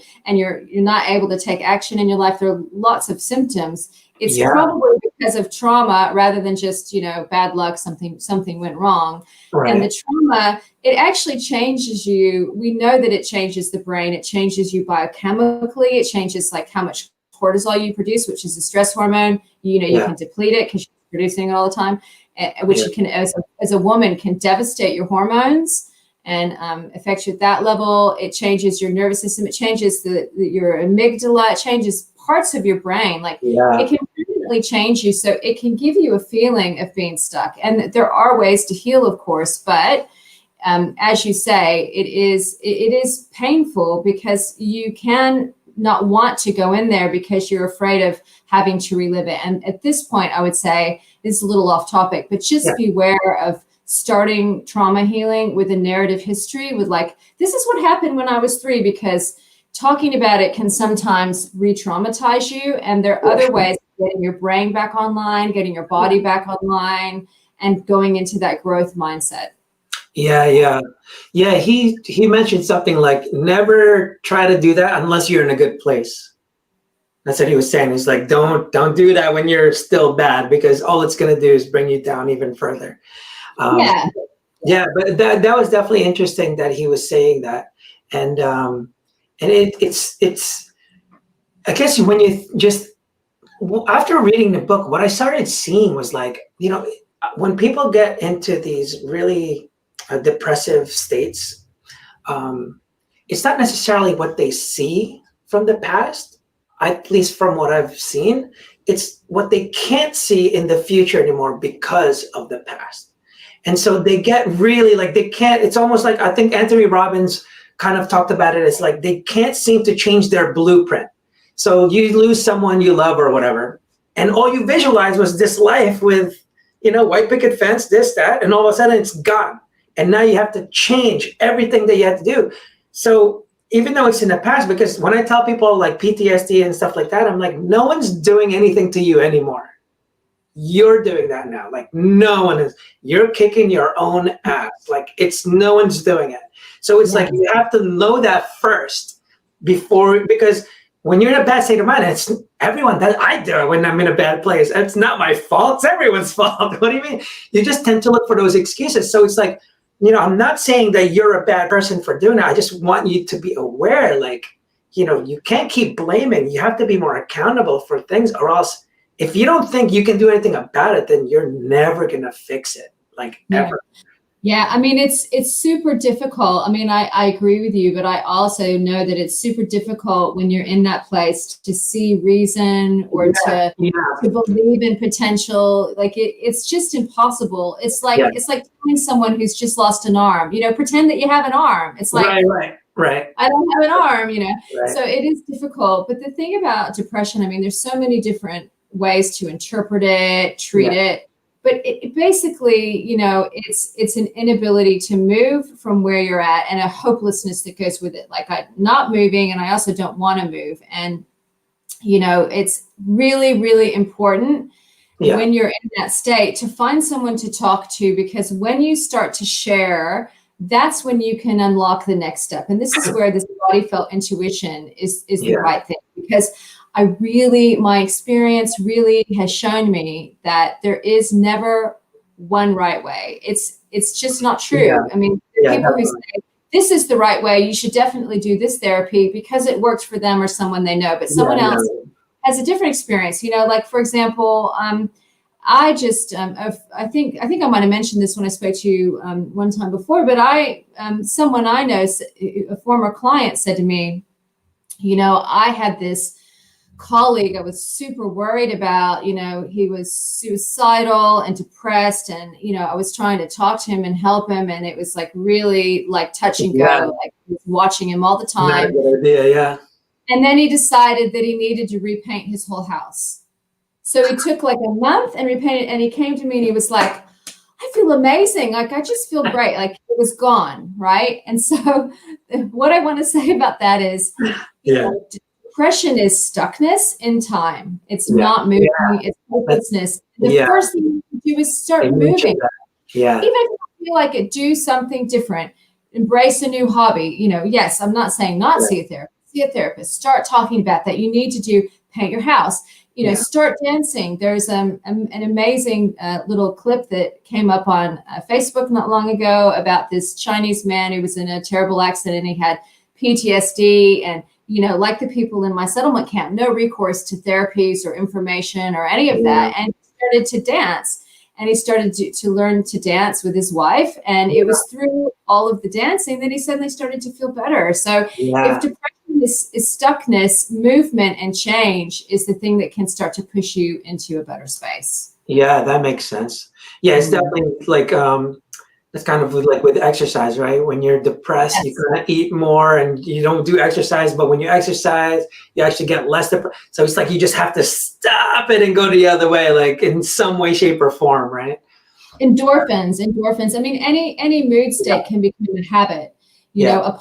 not able to take action in your life. There are lots of symptoms. It's probably because of trauma rather than just, bad luck, something went wrong. Right. And the trauma, it actually changes you. We know that it changes the brain. It changes you biochemically. It changes like how much cortisol you produce, which is a stress hormone. You can deplete it because you're producing it all the time, which you can, as a woman, can devastate your hormones and affect you at that level. It changes your nervous system. It changes your amygdala. It changes parts of your brain. Like it can permanently change you. So it can give you a feeling of being stuck. And there are ways to heal, of course, but as you say, it is painful because you can not want to go in there because you're afraid of having to relive it. And at this point, I would say, this is a little off topic, but just beware of starting trauma healing with a narrative history with like, this is what happened when I was 3, because talking about it can sometimes re-traumatize you. And there are other ways of getting your brain back online, getting your body back online, and going into that growth mindset.
Yeah. He mentioned something like, never try to do that unless you're in a good place. That's what he was saying. He's like, don't do that when you're still bad, because all it's going to do is bring you down even further. But that was definitely interesting that he was saying that. And it's I guess when you just, after reading the book, what I started seeing was like, when people get into these really depressive states, it's not necessarily what they see from the past, at least from what I've seen. It's what they can't see in the future anymore because of the past. And so they get really like, they can't, it's almost like, I think Anthony Robbins kind of talked about it. It's like, they can't seem to change their blueprint. So you lose someone you love or whatever, and all you visualize was this life with, white picket fence, this, that, and all of a sudden it's gone. And now you have to change everything that you have to do. So even though it's in the past, because when I tell people like PTSD and stuff like that, I'm like, no one's doing anything to you anymore. You're doing that now. Like no one is. You're kicking your own ass. Like no one's doing it. So it's like you have to know that first because when you're in a bad state of mind, it's everyone that I do it when I'm in a bad place. It's not my fault. It's everyone's fault. What do you mean? You just tend to look for those excuses. So it's like, I'm not saying that you're a bad person for doing it. I just want you to be aware, like, you can't keep blaming. You have to be more accountable for things, or else if you don't think you can do anything about it, then you're never going to fix it, like ever.
Yeah, I mean, it's super difficult. I mean, I agree with you, but I also know that it's super difficult when you're in that place to see reason or to believe in potential. Like it's just impossible. It's like telling someone who's just lost an arm, pretend that you have an arm. It's like,
right.
I don't have an arm,
Right.
So it is difficult. But the thing about depression, I mean, there's so many different ways to interpret it, treat it. But it basically, it's an inability to move from where you're at and a hopelessness that goes with it. Like I'm not moving, and I also don't want to move. And, it's really, really important when you're in that state to find someone to talk to, because when you start to share, that's when you can unlock the next step. And this is where this body felt intuition is the right thing, because my experience really has shown me that there is never one right way. It's just not true.
Yeah.
I mean, people who say, this is the right way, you should definitely do this therapy because it worked for them or someone they know, but someone else has a different experience. Like, for example, I just, I think I might've mentioned this when I spoke to you one time before, but someone I know, a former client said to me, I had this colleague I was super worried about. He was suicidal and depressed, and I was trying to talk to him and help him, and it was like really like touch and go. Like I was watching him all the time.
Not a good idea,
And then he decided that he needed to repaint his whole house. So he took like a month and repainted, and he came to me and he was like, I feel amazing. Like I just feel great. Like it was gone, right? And so what I want to say about that is depression is stuckness in time. It's not moving. It's hopelessness. The first thing you do is start moving. Even if you feel like it, do something different. Embrace a new hobby. Yes, I'm not saying not see a therapist. See a therapist. Start talking about that. You need to paint your house. Start dancing. There's an amazing little clip that came up on Facebook not long ago about this Chinese man who was in a terrible accident and he had PTSD, and like the people in my settlement camp, no recourse to therapies or information or any of that. And he started to dance, and he started to learn to dance with his wife. And it was through all of the dancing that he suddenly started to feel better. So if depression is stuckness, movement and change is the thing that can start to push you into a better space.
Yeah, that makes sense. Yeah, it's definitely like it's kind of like with exercise, right? When you're depressed, you kind of eat more and you don't do exercise, but when you exercise, you actually get less depressed. So it's like you just have to stop it and go the other way, like in some way, shape, or form, right?
Endorphins. I mean, any mood state can become a habit. You know, a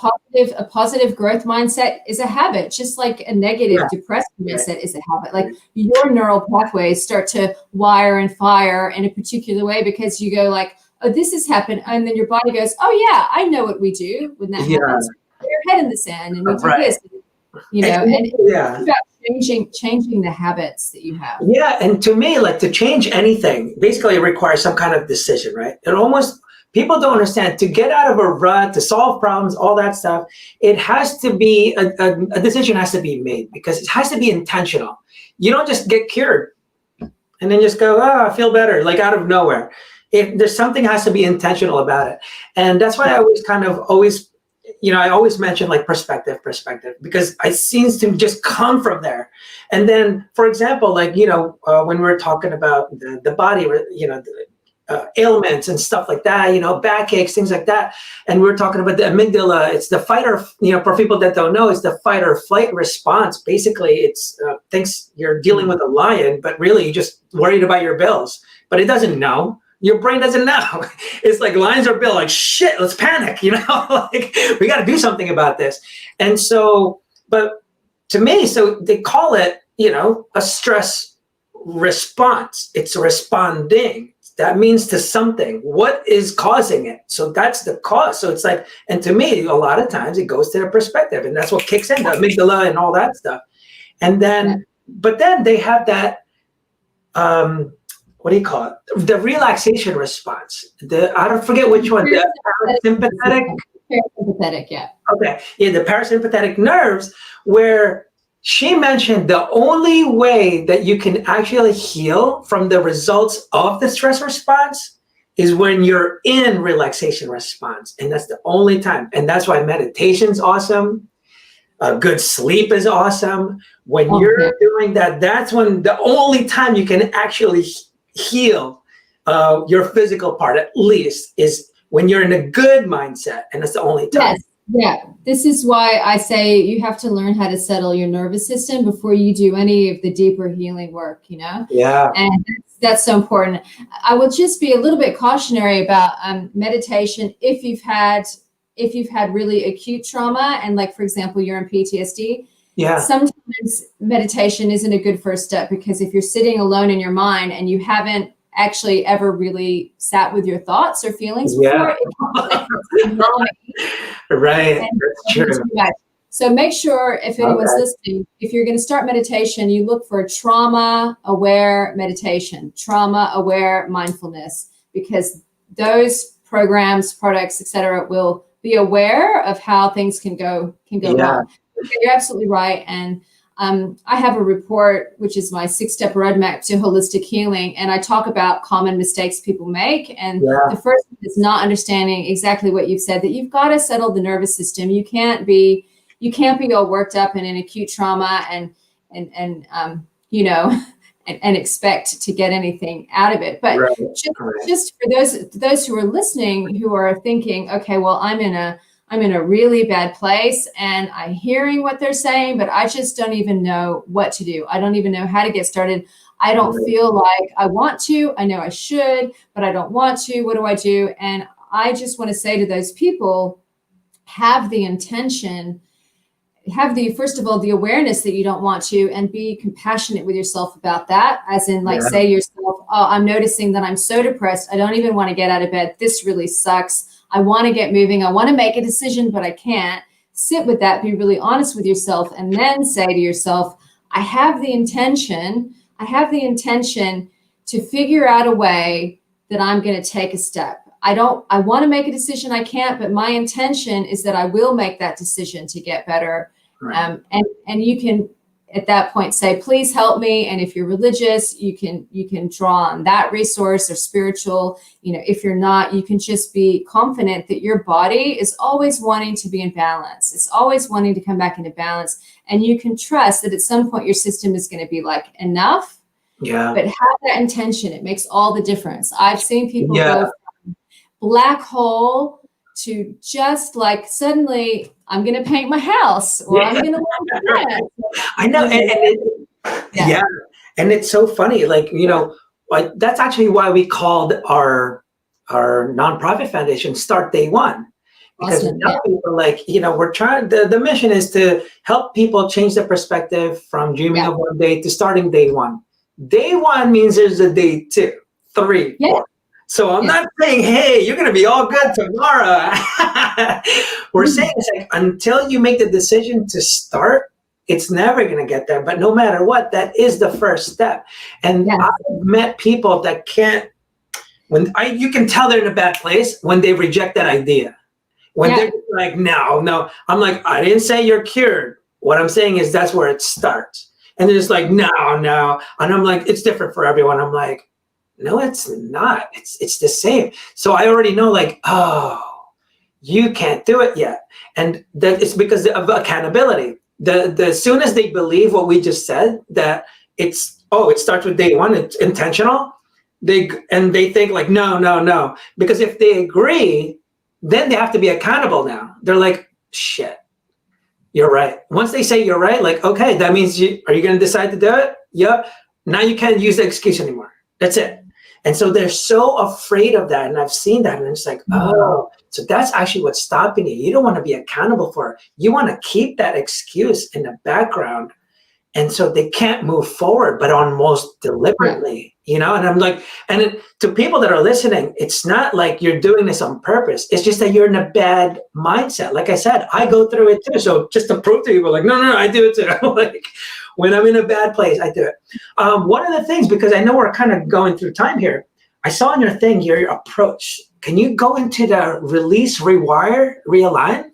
positive growth mindset is a habit, just like a negative depressed mindset is a habit. Like your neural pathways start to wire and fire in a particular way because you go like, oh, this has happened. And then your body goes, oh yeah, I know what we do when that happens. Put your head in the sand and we do this, and it's about changing the habits that you have.
Yeah. And to me, like to change anything, basically it requires some kind of decision, right? People don't understand, to get out of a rut, to solve problems, all that stuff, it has to be, a decision has to be made because it has to be intentional. You don't just get cured and then just go, oh, I feel better, like out of nowhere. There's something has to be intentional about it. And that's why I always mention like perspective, because it seems to just come from there. And then, for example, like, when we're talking about the body, ailments and stuff like that, backaches, things like that. And we're talking about the amygdala. It's the fight or, for people that don't know, it's the fight or flight response. Basically, it's thinks you're dealing with a lion, but really you're just worried about your bills. But it doesn't know. Your brain doesn't know. It's like lions or bill, like shit, let's panic, like we got to do something about this. And so, but to me, so they call it, a stress response. It's responding. That means to something. What is causing it? So that's the cause. So it's like, and to me, a lot of times it goes to the perspective, and that's what kicks in, the amygdala and all that stuff. And then, but then they have that, what do you call it? The relaxation response. I don't forget which one. The parasympathetic.
Parasympathetic, yeah.
Okay, yeah, the parasympathetic nerves, where she mentioned the only way that you can actually heal from the results of the stress response is when you're in relaxation response. And that's the only time. And that's why meditation's awesome. Good sleep is awesome. When you're doing that, that's when the only time you can actually heal your physical part, at least, is when you're in a good mindset. And that's the only time.
Yes. Yeah, this is why I say you have to learn how to settle your nervous system before you do any of the deeper healing work,
Yeah.
And that's so important. I will just be a little bit cautionary about meditation if you've had really acute trauma and, like, for example, you're in PTSD.
Yeah.
Sometimes meditation isn't a good first step because if you're sitting alone in your mind and you haven't actually ever really sat with your thoughts or feelings before.
Right, that's true.
So make sure, if anyone's listening, if you're going to start meditation, you look for trauma-aware meditation, trauma-aware mindfulness, because those programs, products, etc., will be aware of how things can go wrong. You're absolutely right. And I have a report, which is my 6-step roadmap to holistic healing. And I talk about common mistakes people make. And the first one is not understanding exactly what you've said, that you've got to settle the nervous system. You can't be all worked up and in acute trauma and expect to get anything out of it. But just for those who are listening, who are thinking, okay, well, I'm in a really bad place and I'm hearing what they're saying, but I just don't even know what to do. I don't even know how to get started. I don't feel like I want to. I know I should, but I don't want to. What do I do? And I just want to say to those people, have the intention, first of all, the awareness that you don't want to, and be compassionate with yourself about that. As in, like, say to yourself, oh, I'm noticing that I'm so depressed. I don't even want to get out of bed. This really sucks. I want to get moving. I want to make a decision, but I can't. Sit with that. Be really honest with yourself, and then say to yourself, I have the intention to figure out a way that I'm going to take a step. I want to make a decision. I can't, but my intention is that I will make that decision to get better.
Right.
And you can at that point say, please help me. And if you're religious, you can draw on that resource, or spiritual. If you're not, you can just be confident that your body is always wanting to be in balance. It's always wanting to come back into balance. And you can trust that at some point your system is going to be like, enough.
Yeah.
But have that intention. It makes all the difference. I've seen people
Yeah.
go from black hole to just like, suddenly I'm going to paint my house, or I'm going to
I know. Yeah. And it's so funny. Like, like that's actually why we called our nonprofit foundation Start Day One. Because
Awesome.
people like, we're trying, the mission is to help people change their perspective from dreaming of one day to starting day one. Day one means there's a day 2, 3, 4. So I'm not saying, hey, you're going to be all good tomorrow. We're saying it's like, until you make the decision to start, it's never going to get there. But no matter what, that is the first step. And I've met people that can't, you can tell they're in a bad place when they reject that idea. When they're like, no, I'm like, I didn't say you're cured. What I'm saying is that's where it starts. And they're just like, no. And I'm like, it's different for everyone. I'm like, no, it's not. It's the same. So I already know, like, oh, you can't do it yet. And that it's because of accountability. The soon as they believe what we just said, that it starts with day one, it's intentional. They think like, no. Because if they agree, then they have to be accountable now. They're like, shit, you're right. Once they say you're right, like, okay, that means are you going to decide to do it? Yep. Now you can't use the excuse anymore. That's it. And so they're so afraid of that. And I've seen that. And it's like, oh, so that's actually what's stopping you. You don't want to be accountable for it. You want to keep that excuse in the background. And so they can't move forward, but almost deliberately, And I'm like, to people that are listening, it's not like you're doing this on purpose. It's just that you're in a bad mindset. Like I said, I go through it too. So just to prove to people, like, no, I do it too. Like when I'm in a bad place, I do it. One of the things, because I know we're kind of going through time here, I saw in your thing, your approach. Can you go into the release, rewire, realign?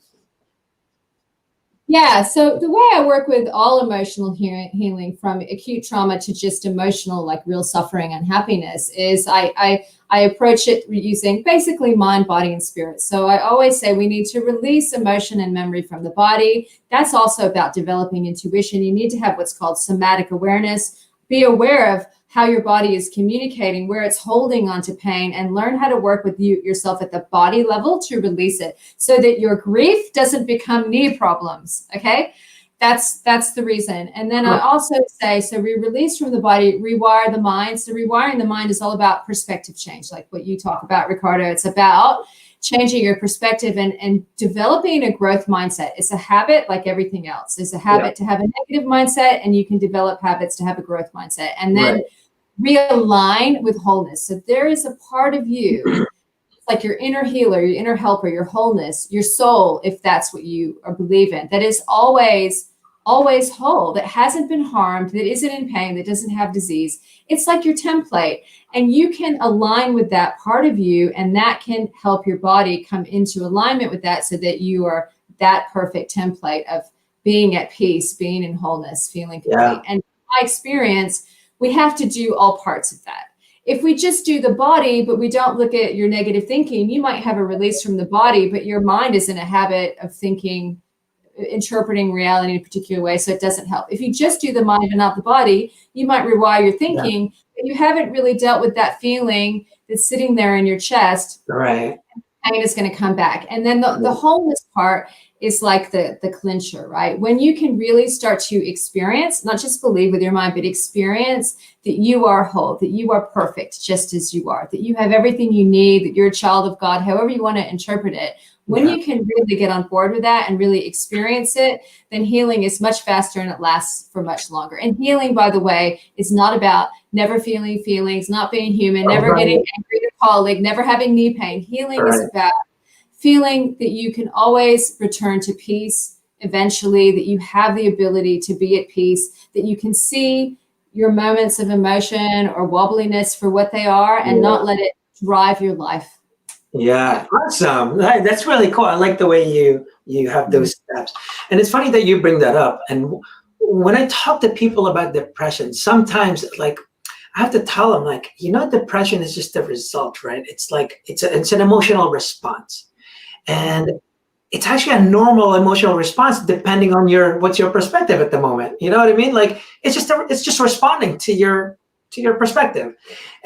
Yeah, so the way I work with all emotional healing, from acute trauma to just emotional, like real suffering and happiness, is I approach it using basically mind, body, and spirit. So I always say we need to release emotion and memory from the body. That's also about developing intuition. You need to have what's called somatic awareness. Be aware of how your body is communicating, where it's holding onto pain, and learn how to work with yourself at the body level to release it, so that your grief doesn't become knee problems. Okay, that's the reason. And then I also say, so we release from the body, rewire the mind. So rewiring the mind is all about perspective change, like what you talk about, Ricardo. It's about changing your perspective and developing a growth mindset. It's a habit like everything else. It's a habit to have a negative mindset, and you can develop habits to have a growth mindset. And then realign with wholeness. So there is a part of you, it's like your inner healer, your inner helper, your wholeness, your soul, if that's what you believe in, that is always whole, that hasn't been harmed, that isn't in pain, that doesn't have disease. It's like your template, and you can align with that part of you, and that can help your body come into alignment with that, so that you are that perfect template of being at peace, being in wholeness, feeling complete. And my experience, we have to do all parts of that. If we just do the body, but we don't look at your negative thinking, you might have a release from the body, but your mind is in a habit of thinking, interpreting reality in a particular way, so it doesn't help. If you just do the mind and not the body, you might rewire your thinking, but you haven't really dealt with that feeling that's sitting there in your chest.
Right.
Pain is going to come back. And then the wholeness part is like the clincher, right? When you can really start to experience, not just believe with your mind, but experience that you are whole, that you are perfect just as you are, that you have everything you need, that you're a child of God, however you want to interpret it. When you can really get on board with that and really experience it, then healing is much faster and it lasts for much longer. And healing, by the way, is not about never feeling feelings, not being human, never getting angry at a colleague, never having knee pain. Healing is about feeling that you can always return to peace eventually, that you have the ability to be at peace, that you can see your moments of emotion or wobbliness for what they are and not let it drive your life.
Yeah, awesome. That's really cool. I like the way you have those steps. And it's funny that you bring that up. And when I talk to people about depression, sometimes like I have to tell them like, depression is just a result, right? It's like it's an emotional response. And it's actually a normal emotional response depending on what's your perspective at the moment. You know what I mean? Like it's just responding to your perspective.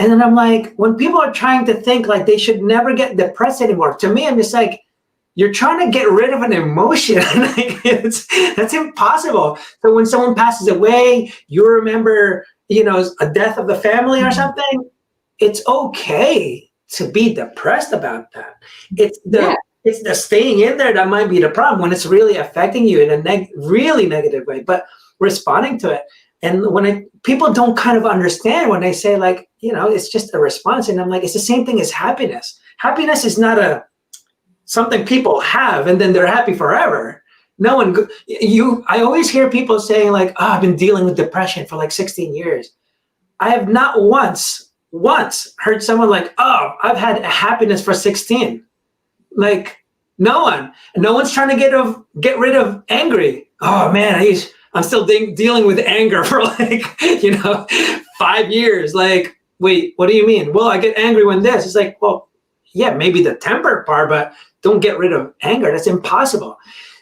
And then I'm like, when people are trying to think like they should never get depressed anymore, to me, I'm just like, you're trying to get rid of an emotion. Like that's impossible. So when someone passes away, you remember, a death of the family or something, it's okay to be depressed about that. It's the staying in there that might be the problem when it's really affecting you in a really negative way, but responding to it. And when people don't kind of understand when they say like, it's just a response. And I'm like, it's the same thing as happiness. Happiness is not something people have and then they're happy forever. No one, I always hear people saying like, oh, I've been dealing with depression for like 16 years. I have not once heard someone like, oh, I've had happiness for 16. Like no one's trying to get rid of angry. Oh man, I'm still dealing with anger for like, 5 years. Like, wait, what do you mean? Well, I get angry when this. It's like, well, yeah, maybe the temper part, but don't get rid of anger. That's impossible.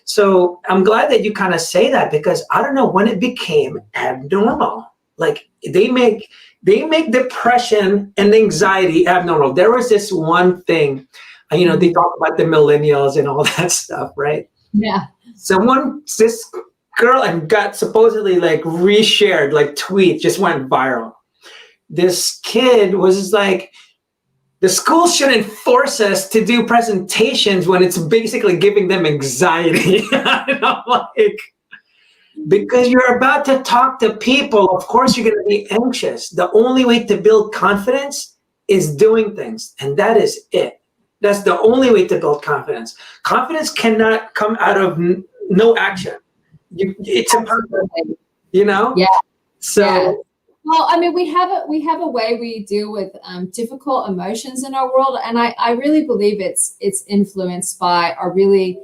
So I'm glad that you kind of say that because I don't know when it became abnormal. Like they make depression and anxiety abnormal. There was this one thing, they talk about the millennials and all that stuff, right?
Yeah.
This girl and got supposedly like reshared, like tweet just went viral. This kid was like, the school shouldn't force us to do presentations when it's basically giving them anxiety. Like, because you're about to talk to people, of course you're going to be anxious. The only way to build confidence is doing things, and that is it. That's the only way to build confidence. Confidence cannot come out of no action. It's impossible,
Yeah.
So.
Yeah. Well, I mean, we have a way we deal with difficult emotions in our world, and I really believe it's influenced by our really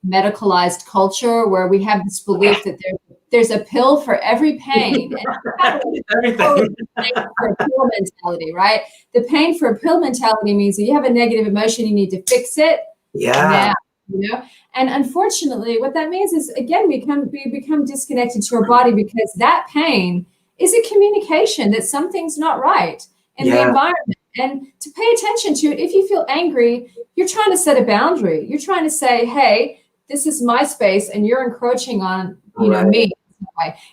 medicalized culture, where we have this belief that there's a pill for every pain. And
Everything.
For a pill mentality, right? The pain for a pill mentality means that you have a negative emotion, you need to fix it.
Yeah.
Now, and unfortunately, what that means is again we become disconnected to our body because that pain is a communication that something's not right in the environment. And to pay attention to it, if you feel angry, you're trying to set a boundary. You're trying to say, hey, this is my space and you're encroaching on, me.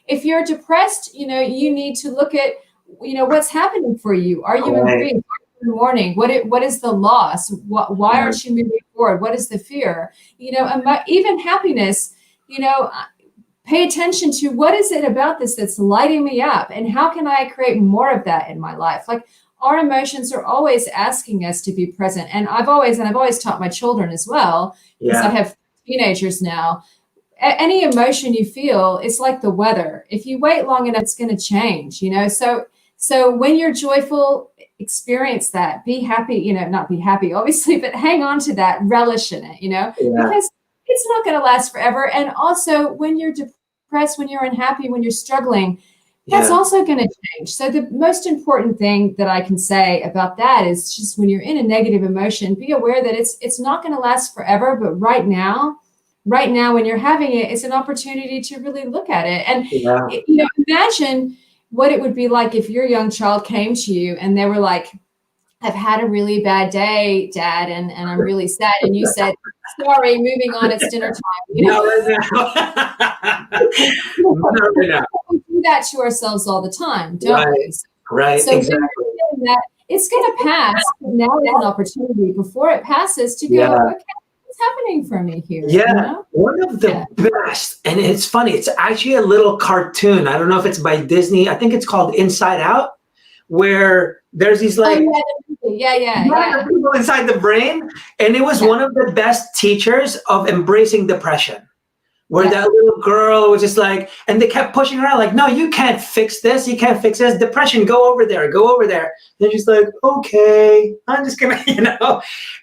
If you're depressed, you need to look at, what's happening for you. Are you in grief? Are you in mourning? What is the loss? Why aren't you moving forward? What is the fear? And even happiness, pay attention to what is it about this that's lighting me up and how can I create more of that in my life? Like our emotions are always asking us to be present. And I've always taught my children as well, because I have teenagers now. Any emotion you feel, it's like the weather. If you wait long enough, it's going to change, So when you're joyful, experience that, be happy, not be happy, obviously, but hang on to that, relish in it, because it's not going to last forever. And also when you're depressed, when you're unhappy, when you're struggling, that's also going to change. So the most important thing that I can say about that is just when you're in a negative emotion, be aware that it's not going to last forever. But right now when you're having it, it's an opportunity to really look at it. And imagine what it would be like if your young child came to you and they were like, I've had a really bad day, Dad, and I'm really sad. And you said, sorry, moving on, it's dinner time.
Not right now.
We do that to ourselves all the time, don't we?
Right,
so
exactly.
That, it's going to pass, but now is an opportunity before it passes to go, okay, what's happening for me here?
One of the best, and it's funny, it's actually a little cartoon. I don't know if it's by Disney. I think it's called Inside Out, where there's these like people inside the brain, and it was one of the best teachers of embracing depression. where that little girl was just like, and they kept pushing her out, like, no, you can't fix this. You can't fix this. Depression, go over there, go over there. And she's like, okay, I'm just gonna,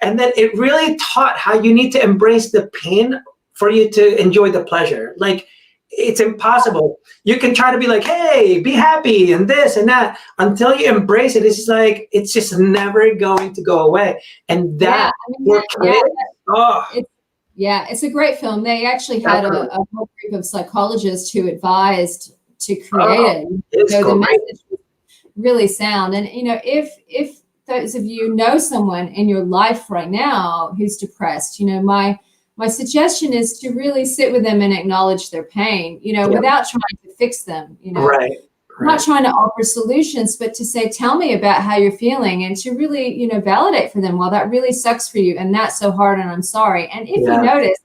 and then it really taught how you need to embrace the pain for you to enjoy the pleasure. Like, it's impossible. You can try to be like, hey, be happy and this and that, until you embrace it. It's just like, it's just never going to go away. And that,
it's a great film. They actually had a whole group of psychologists who advised to create it. The message was really sound. And if those of you know someone in your life right now who's depressed, my suggestion is to really sit with them and acknowledge their pain, without trying to fix them,
Right.
I'm not trying to offer solutions, but to say, tell me about how you're feeling, and to really, validate for them, well, that really sucks for you. And that's so hard. And I'm sorry. And if you notice,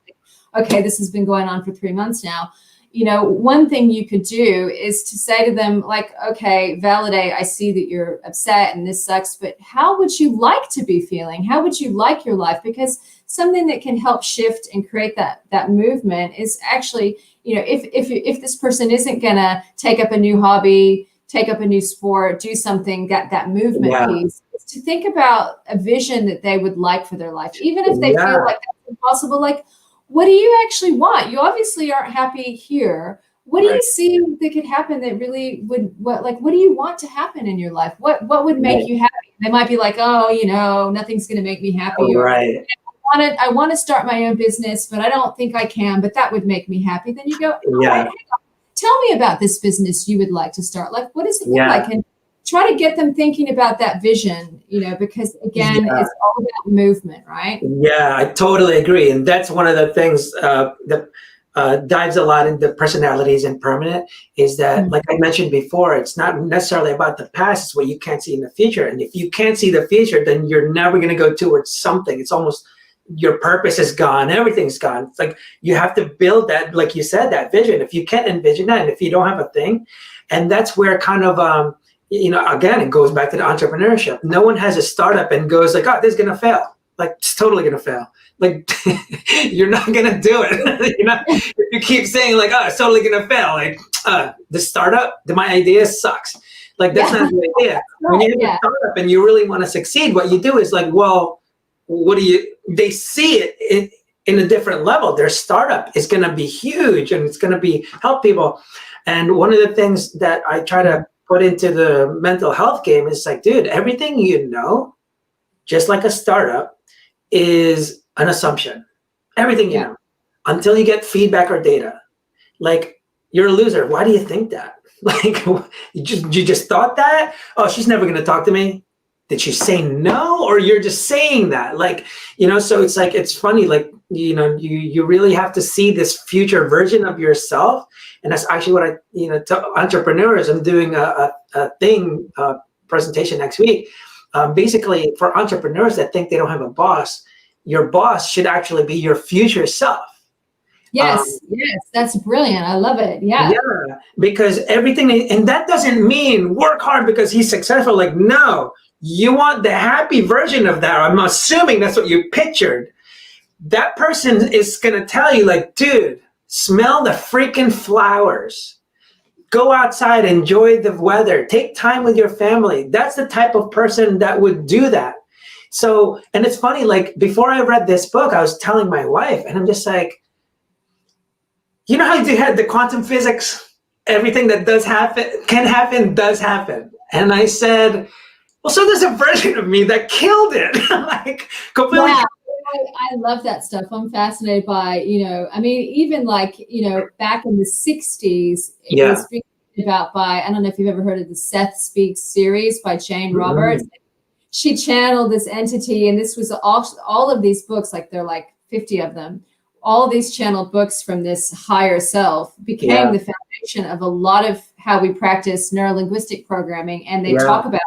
okay, this has been going on for 3 months now, one thing you could do is to say to them, like, okay, validate, I see that you're upset and this sucks, but how would you like to be feeling? How would you like your life? Because something that can help shift and create that movement is actually, if this person isn't going to take up a new hobby, take up a new sport, do something, that movement piece, is to think about a vision that they would like for their life, even if they feel like that's impossible. Like, what do you actually want? You obviously aren't happy here. What do you see that could happen that really what do you want to happen in your life? What would make you happy? They might be like, oh, nothing's going to make me happy.
Right.
I want to start my own business, but I don't think I can, but that would make me happy. Then you go, all right, hang on. Tell me about this business you would like to start. Like, what does it look like? And try to get them thinking about that vision, because again, it's all about movement, right?
Yeah, I totally agree. And that's one of the things that dives a lot into personalities and permanent, is that, like I mentioned before, it's not necessarily about the past, it's what you can't see in the future. And if you can't see the future, then you're never going to go towards something. It's almost, your purpose is gone, everything's gone. It's like, you have to build that, like you said, that vision. If you can't envision that, and if you don't have a thing, and that's where kind of, again, it goes back to the entrepreneurship. No one has a startup and goes like, oh, this is going to fail. Like, it's totally going to fail. Like, you're not going to do it. If you keep saying like, oh, it's totally going to fail. Like, the startup, my idea sucks. Like, that's not the idea. When you have a startup and you really want to succeed, what you do is like, well, they see it in a different level. Their startup is going to be huge, and it's going to help people. And one of the things that I try to put into the mental health game is like, dude, everything just like a startup, is an assumption. Everything you know, until you get feedback or data. Like, you're a loser. Why do you think that? Like, you just thought that? Oh, she's never going to talk to me. Did she say no? Or you're just saying that? Like, so it's like, it's funny, like, you really have to see this future version of yourself. And that's actually what I, to entrepreneurs, I'm doing a presentation next week. Basically, for entrepreneurs that think they don't have a boss, your boss should actually be your future self.
Yes, that's brilliant. I love it. Yeah,
because everything, and that doesn't mean work hard because he's successful. Like, no, you want the happy version of that. I'm assuming that's what you pictured. That person is going to tell you, like, dude, smell the freaking flowers. Go outside, enjoy the weather, take time with your family. That's the type of person that would do that. So, and it's funny, like, before I read this book, I was telling my wife, and I'm just like, you know how you had the quantum physics, everything that can happen, does happen. And I said, well, so there's a version of me that killed it. Like, completely.
Yeah. I love that stuff. I'm fascinated by, even like, back in the 60s, it was being about by, I don't know if you've ever heard of the Seth Speaks series by Jane Roberts. She channeled this entity, and this was all of these books, like they're like 50 of them. All of these channeled books from this higher self became the foundation of a lot of how we practice neuro-linguistic programming. And they talk about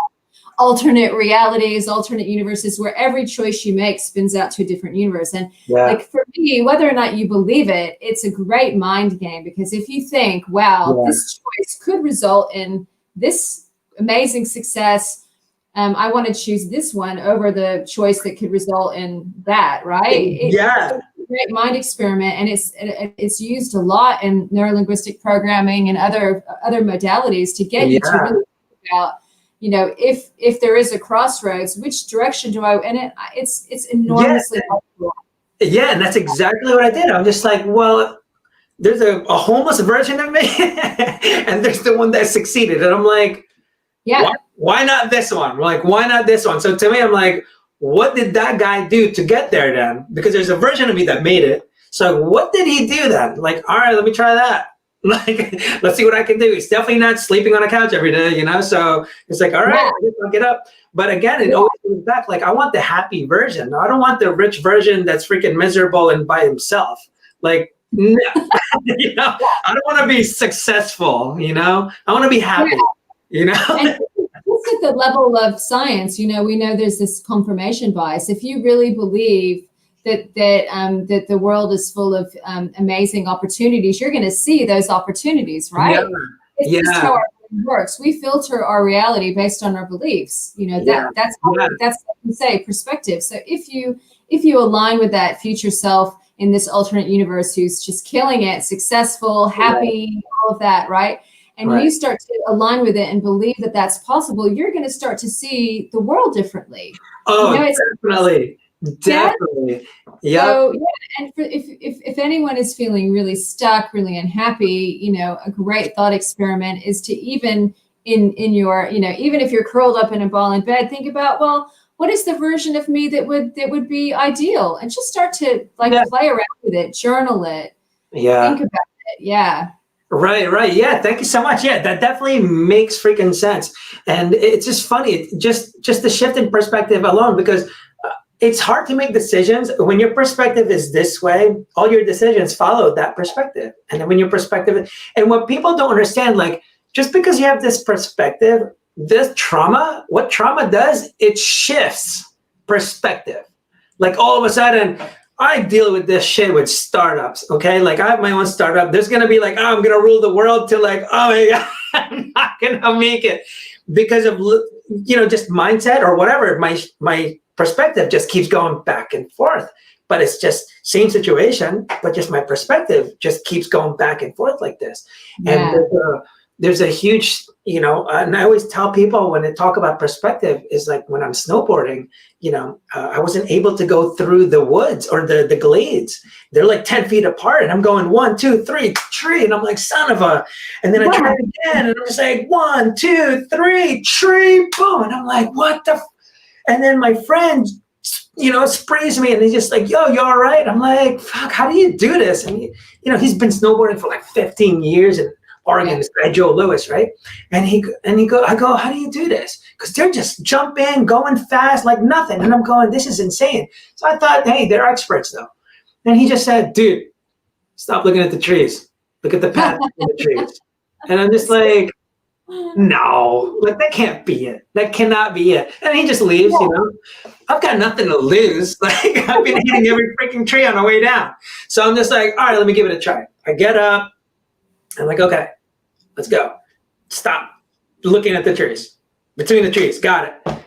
alternate realities, alternate universes, where every choice you make spins out to a different universe. And like, for me, whether or not you believe it, it's a great mind game, because if you think, wow, this choice could result in this amazing success, I want to choose this one over the choice that could result in that, right? great mind experiment, and it's used a lot in neurolinguistic programming and other modalities to get you to really think about, you know, if there is a crossroads, which direction do I? And it's enormously helpful.
Yeah, and that's exactly what I did. I'm just like, well, there's a homeless version of me, and there's the one that succeeded, and I'm like, why not this one? Like, why not this one? So to me, I'm like, what did that guy do to get there then? Because there's a version of me that made it. So what did he do then? Like, all right, let me try that. Like, let's see what I can do. He's definitely not sleeping on a couch every day, you know? So it's like, all right, I'll get up. But again, it always comes back. Like, I want the happy version. I don't want the rich version that's freaking miserable and by himself. Like, no. You know, I don't want to be successful, you know? I want to be happy, you know?
And just at the level of science, you know, we know there's this confirmation bias. If you really believe that the world is full of amazing opportunities, you're going to see those opportunities, right? It's just how our brain works. We filter our reality based on our beliefs. You know, that's what we say, perspective. So if you align with that future self in this alternate universe who's just killing it, successful, happy, all of that, right? And you start to align with it and believe that that's possible, you're going to start to see the world differently.
Oh, you know, definitely. Yeah.
So, and if anyone is feeling really stuck, really unhappy, you know, a great thought experiment is to even in your, you know, even if you're curled up in a ball in bed, think about, well, what is the version of me that would be ideal? And just start to like play around with it, journal it, think about it. Yeah.
Right. Yeah. Thank you so much. Yeah, that definitely makes freaking sense. And it's just funny, just the shift in perspective alone, because it's hard to make decisions when your perspective is this way. All your decisions follow that perspective. And then when your perspective, and what people don't understand, like, just because you have this perspective, this trauma, what trauma does, it shifts perspective. Like, all of a sudden, I deal with this shit with startups, okay? Like, I have my own startup. There's gonna be like, oh, I'm gonna rule the world, to like, oh my God, I'm not gonna make it because of, you know, just mindset or whatever. My perspective just keeps going back and forth, but it's just same situation, but just my perspective just keeps going back and forth like this. And there's a huge, you know, and I always tell people when they talk about perspective is like when I'm snowboarding, you know, I wasn't able to go through the woods or the glades. They're like 10 feet apart and I'm going 1, 2, 3, tree. And I'm like, son of a, and then I try it again and I'm just like 1, 2, 3, tree, boom. And I'm like, what the, and then my friend, you know, sprays me and he's just like, yo, you all right? I'm like, fuck, how do you do this? And you know, he's been snowboarding for like 15 years in Oregon, this guy Joe Lewis, right? And I go, how do you do this? Because they're just jumping, going fast like nothing. And I'm going, this is insane. So I thought, hey, they're experts though. And he just said, dude, stop looking at the trees. Look at the path in the trees. And I'm just like, no, like that can't be it. That cannot be it. And he just leaves, you know. I've got nothing to lose. Like, I've been hitting every freaking tree on the way down. So I'm just like, all right, let me give it a try. I get up. I'm like, okay, let's go. Stop looking at the trees. Between the trees. Got it.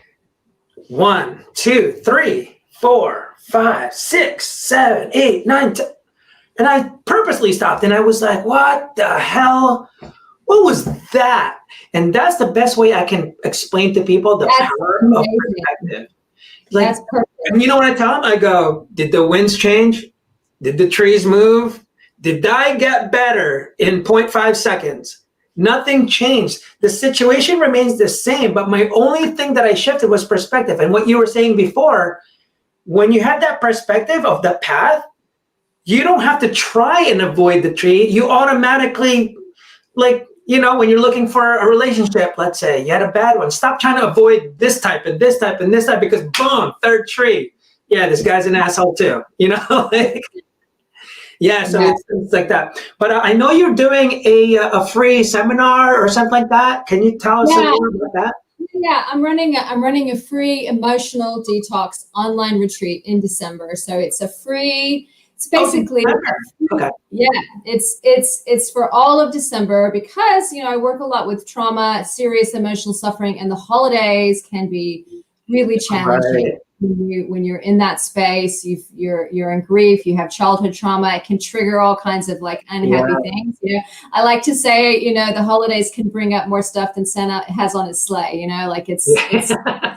1, 2, 3, 4, 5, 6, 7, 8, 9, 10. And I purposely stopped and I was like, what the hell? What was that? And that's the best way I can explain to people the power of perspective. Like, that's perfect. And you know what I tell them? I go, did the winds change? Did the trees move? Did I get better in 0.5 seconds? Nothing changed. The situation remains the same, but my only thing that I shifted was perspective. And what you were saying before, when you have that perspective of the path, you don't have to try and avoid the tree. You automatically, like, you know, when you're looking for a relationship, let's say you had a bad one, stop trying to avoid this type and this type and this type because boom, third tree. Yeah, this guy's an asshole too, you know? Like, yeah, so it's like that. But I know you're doing a free seminar or something like that. Can you tell us more about that?
Yeah, I'm running a free emotional detox online retreat in December. So it's a free. It's basically it's for all of December because, you know, I work a lot with trauma, serious emotional suffering, and the holidays can be really challenging. when you're in that space, you're in grief, you have childhood trauma, it can trigger all kinds of like unhappy things. I like to say, the holidays can bring up more stuff than Santa has on his sleigh. Like it's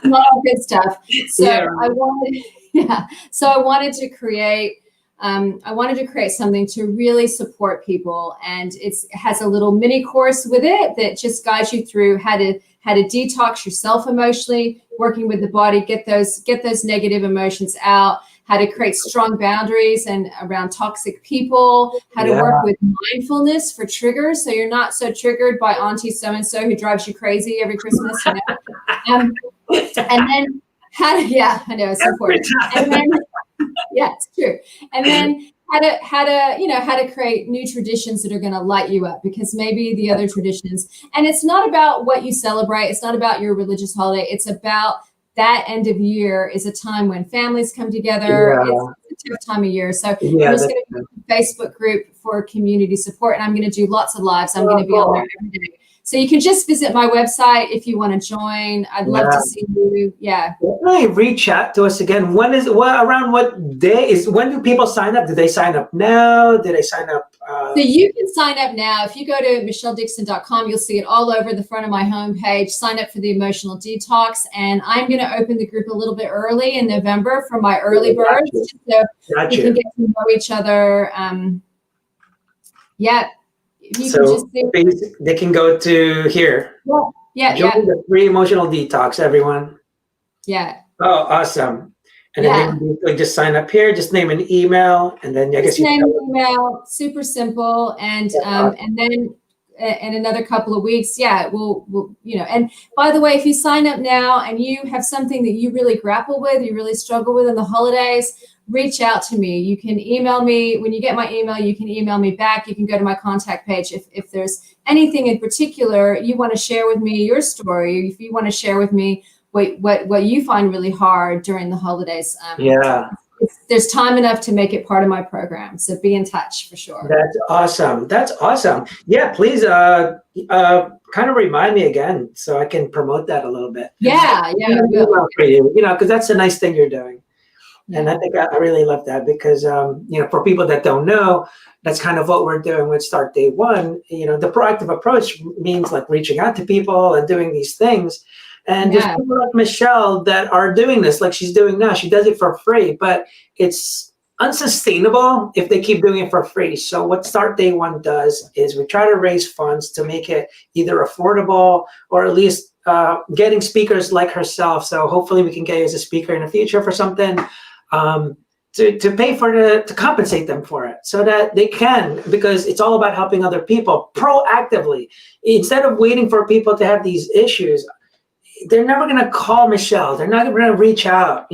not all good stuff. So I wanted to create. I wanted to create something to really support people, and it has a little mini course with it that just guides you through how to detox yourself emotionally, working with the body, get those negative emotions out, how to create strong boundaries and around toxic people, how to work with mindfulness for triggers, so you're not so triggered by Auntie so and so who drives you crazy every Christmas. And then how to, I know it's important. And then it's true. And then how to create new traditions that are going to light you up, because maybe the other traditions, and it's not about what you celebrate, it's not about your religious holiday, it's about that end of year is a time when families come together. It's a tough time of year. So I'm just going to do a Facebook group for community support, and I'm going to do lots of lives. I'm going to be on there every day. So you can just visit my website if you want to join. I'd love to see you.
Definitely reach out to us again. Around what day when do people sign up? Do they sign up now? Do they sign up?
So you can sign up now. If you go to michelledixon.com, you'll see it all over the front of my homepage. Sign up for the emotional detox. And I'm going to open the group a little bit early in November for my early birds. So we can get to know each other.
They can go to here. Join the free emotional detox, everyone. Oh, awesome. And then they just sign up here, just name an email, and then I guess
name an email, super simple. And and then in another couple of weeks, we'll and by the way, if you sign up now and you have something that you really grapple with, you really struggle with in the holidays, reach out to me. You can email me. When you get my email, you can email me back. You can go to my contact page. If there's anything in particular you want to share with me, your story, if you want to share with me what you find really hard during the holidays, there's time enough to make it part of my program. So be in touch for sure.
That's awesome. Yeah, please kind of remind me again so I can promote that a little bit. Because that's a nice thing you're doing. And I think I really love that because, for people that don't know, that's kind of what we're doing with Start Day One. The proactive approach means like reaching out to people and doing these things. And there's people like Michelle that are doing this like she's doing now. She does it for free, but it's unsustainable if they keep doing it for free. So what Start Day One does is we try to raise funds to make it either affordable or at least getting speakers like herself. So hopefully we can get you as a speaker in the future for something. To pay to compensate them for it so that they can, because it's all about helping other people proactively instead of waiting for people to have these issues. They're never going to call Michelle. They're not going to reach out.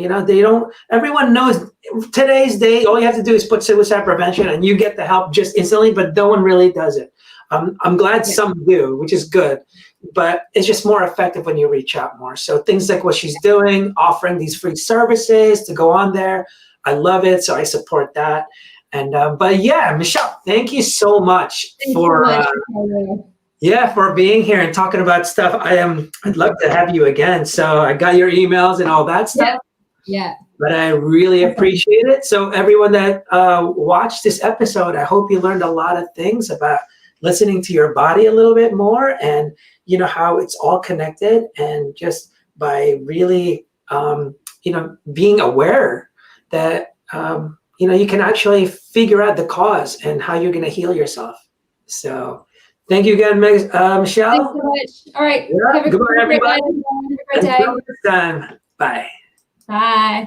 Everyone knows today's day, all you have to do is put suicide prevention and you get the help just instantly, but no one really does it. I'm glad some do, which is good, but it's just more effective when you reach out more. So things like what she's doing, offering these free services to go on there. I love it. So I support that. And, Michelle, thank you so much for being here and talking about stuff. I'd love to have you again. So I got your emails and all that stuff. But I really appreciate it. So everyone that watched this episode, I hope you learned a lot of things about listening to your body a little bit more and how it's all connected, and just by really being aware that you can actually figure out the cause and how you're going to heal yourself. So thank you again, Michelle.
Thanks so much. All right.
Goodbye, everybody.
Have a great day.
Until next time. Bye.
Bye.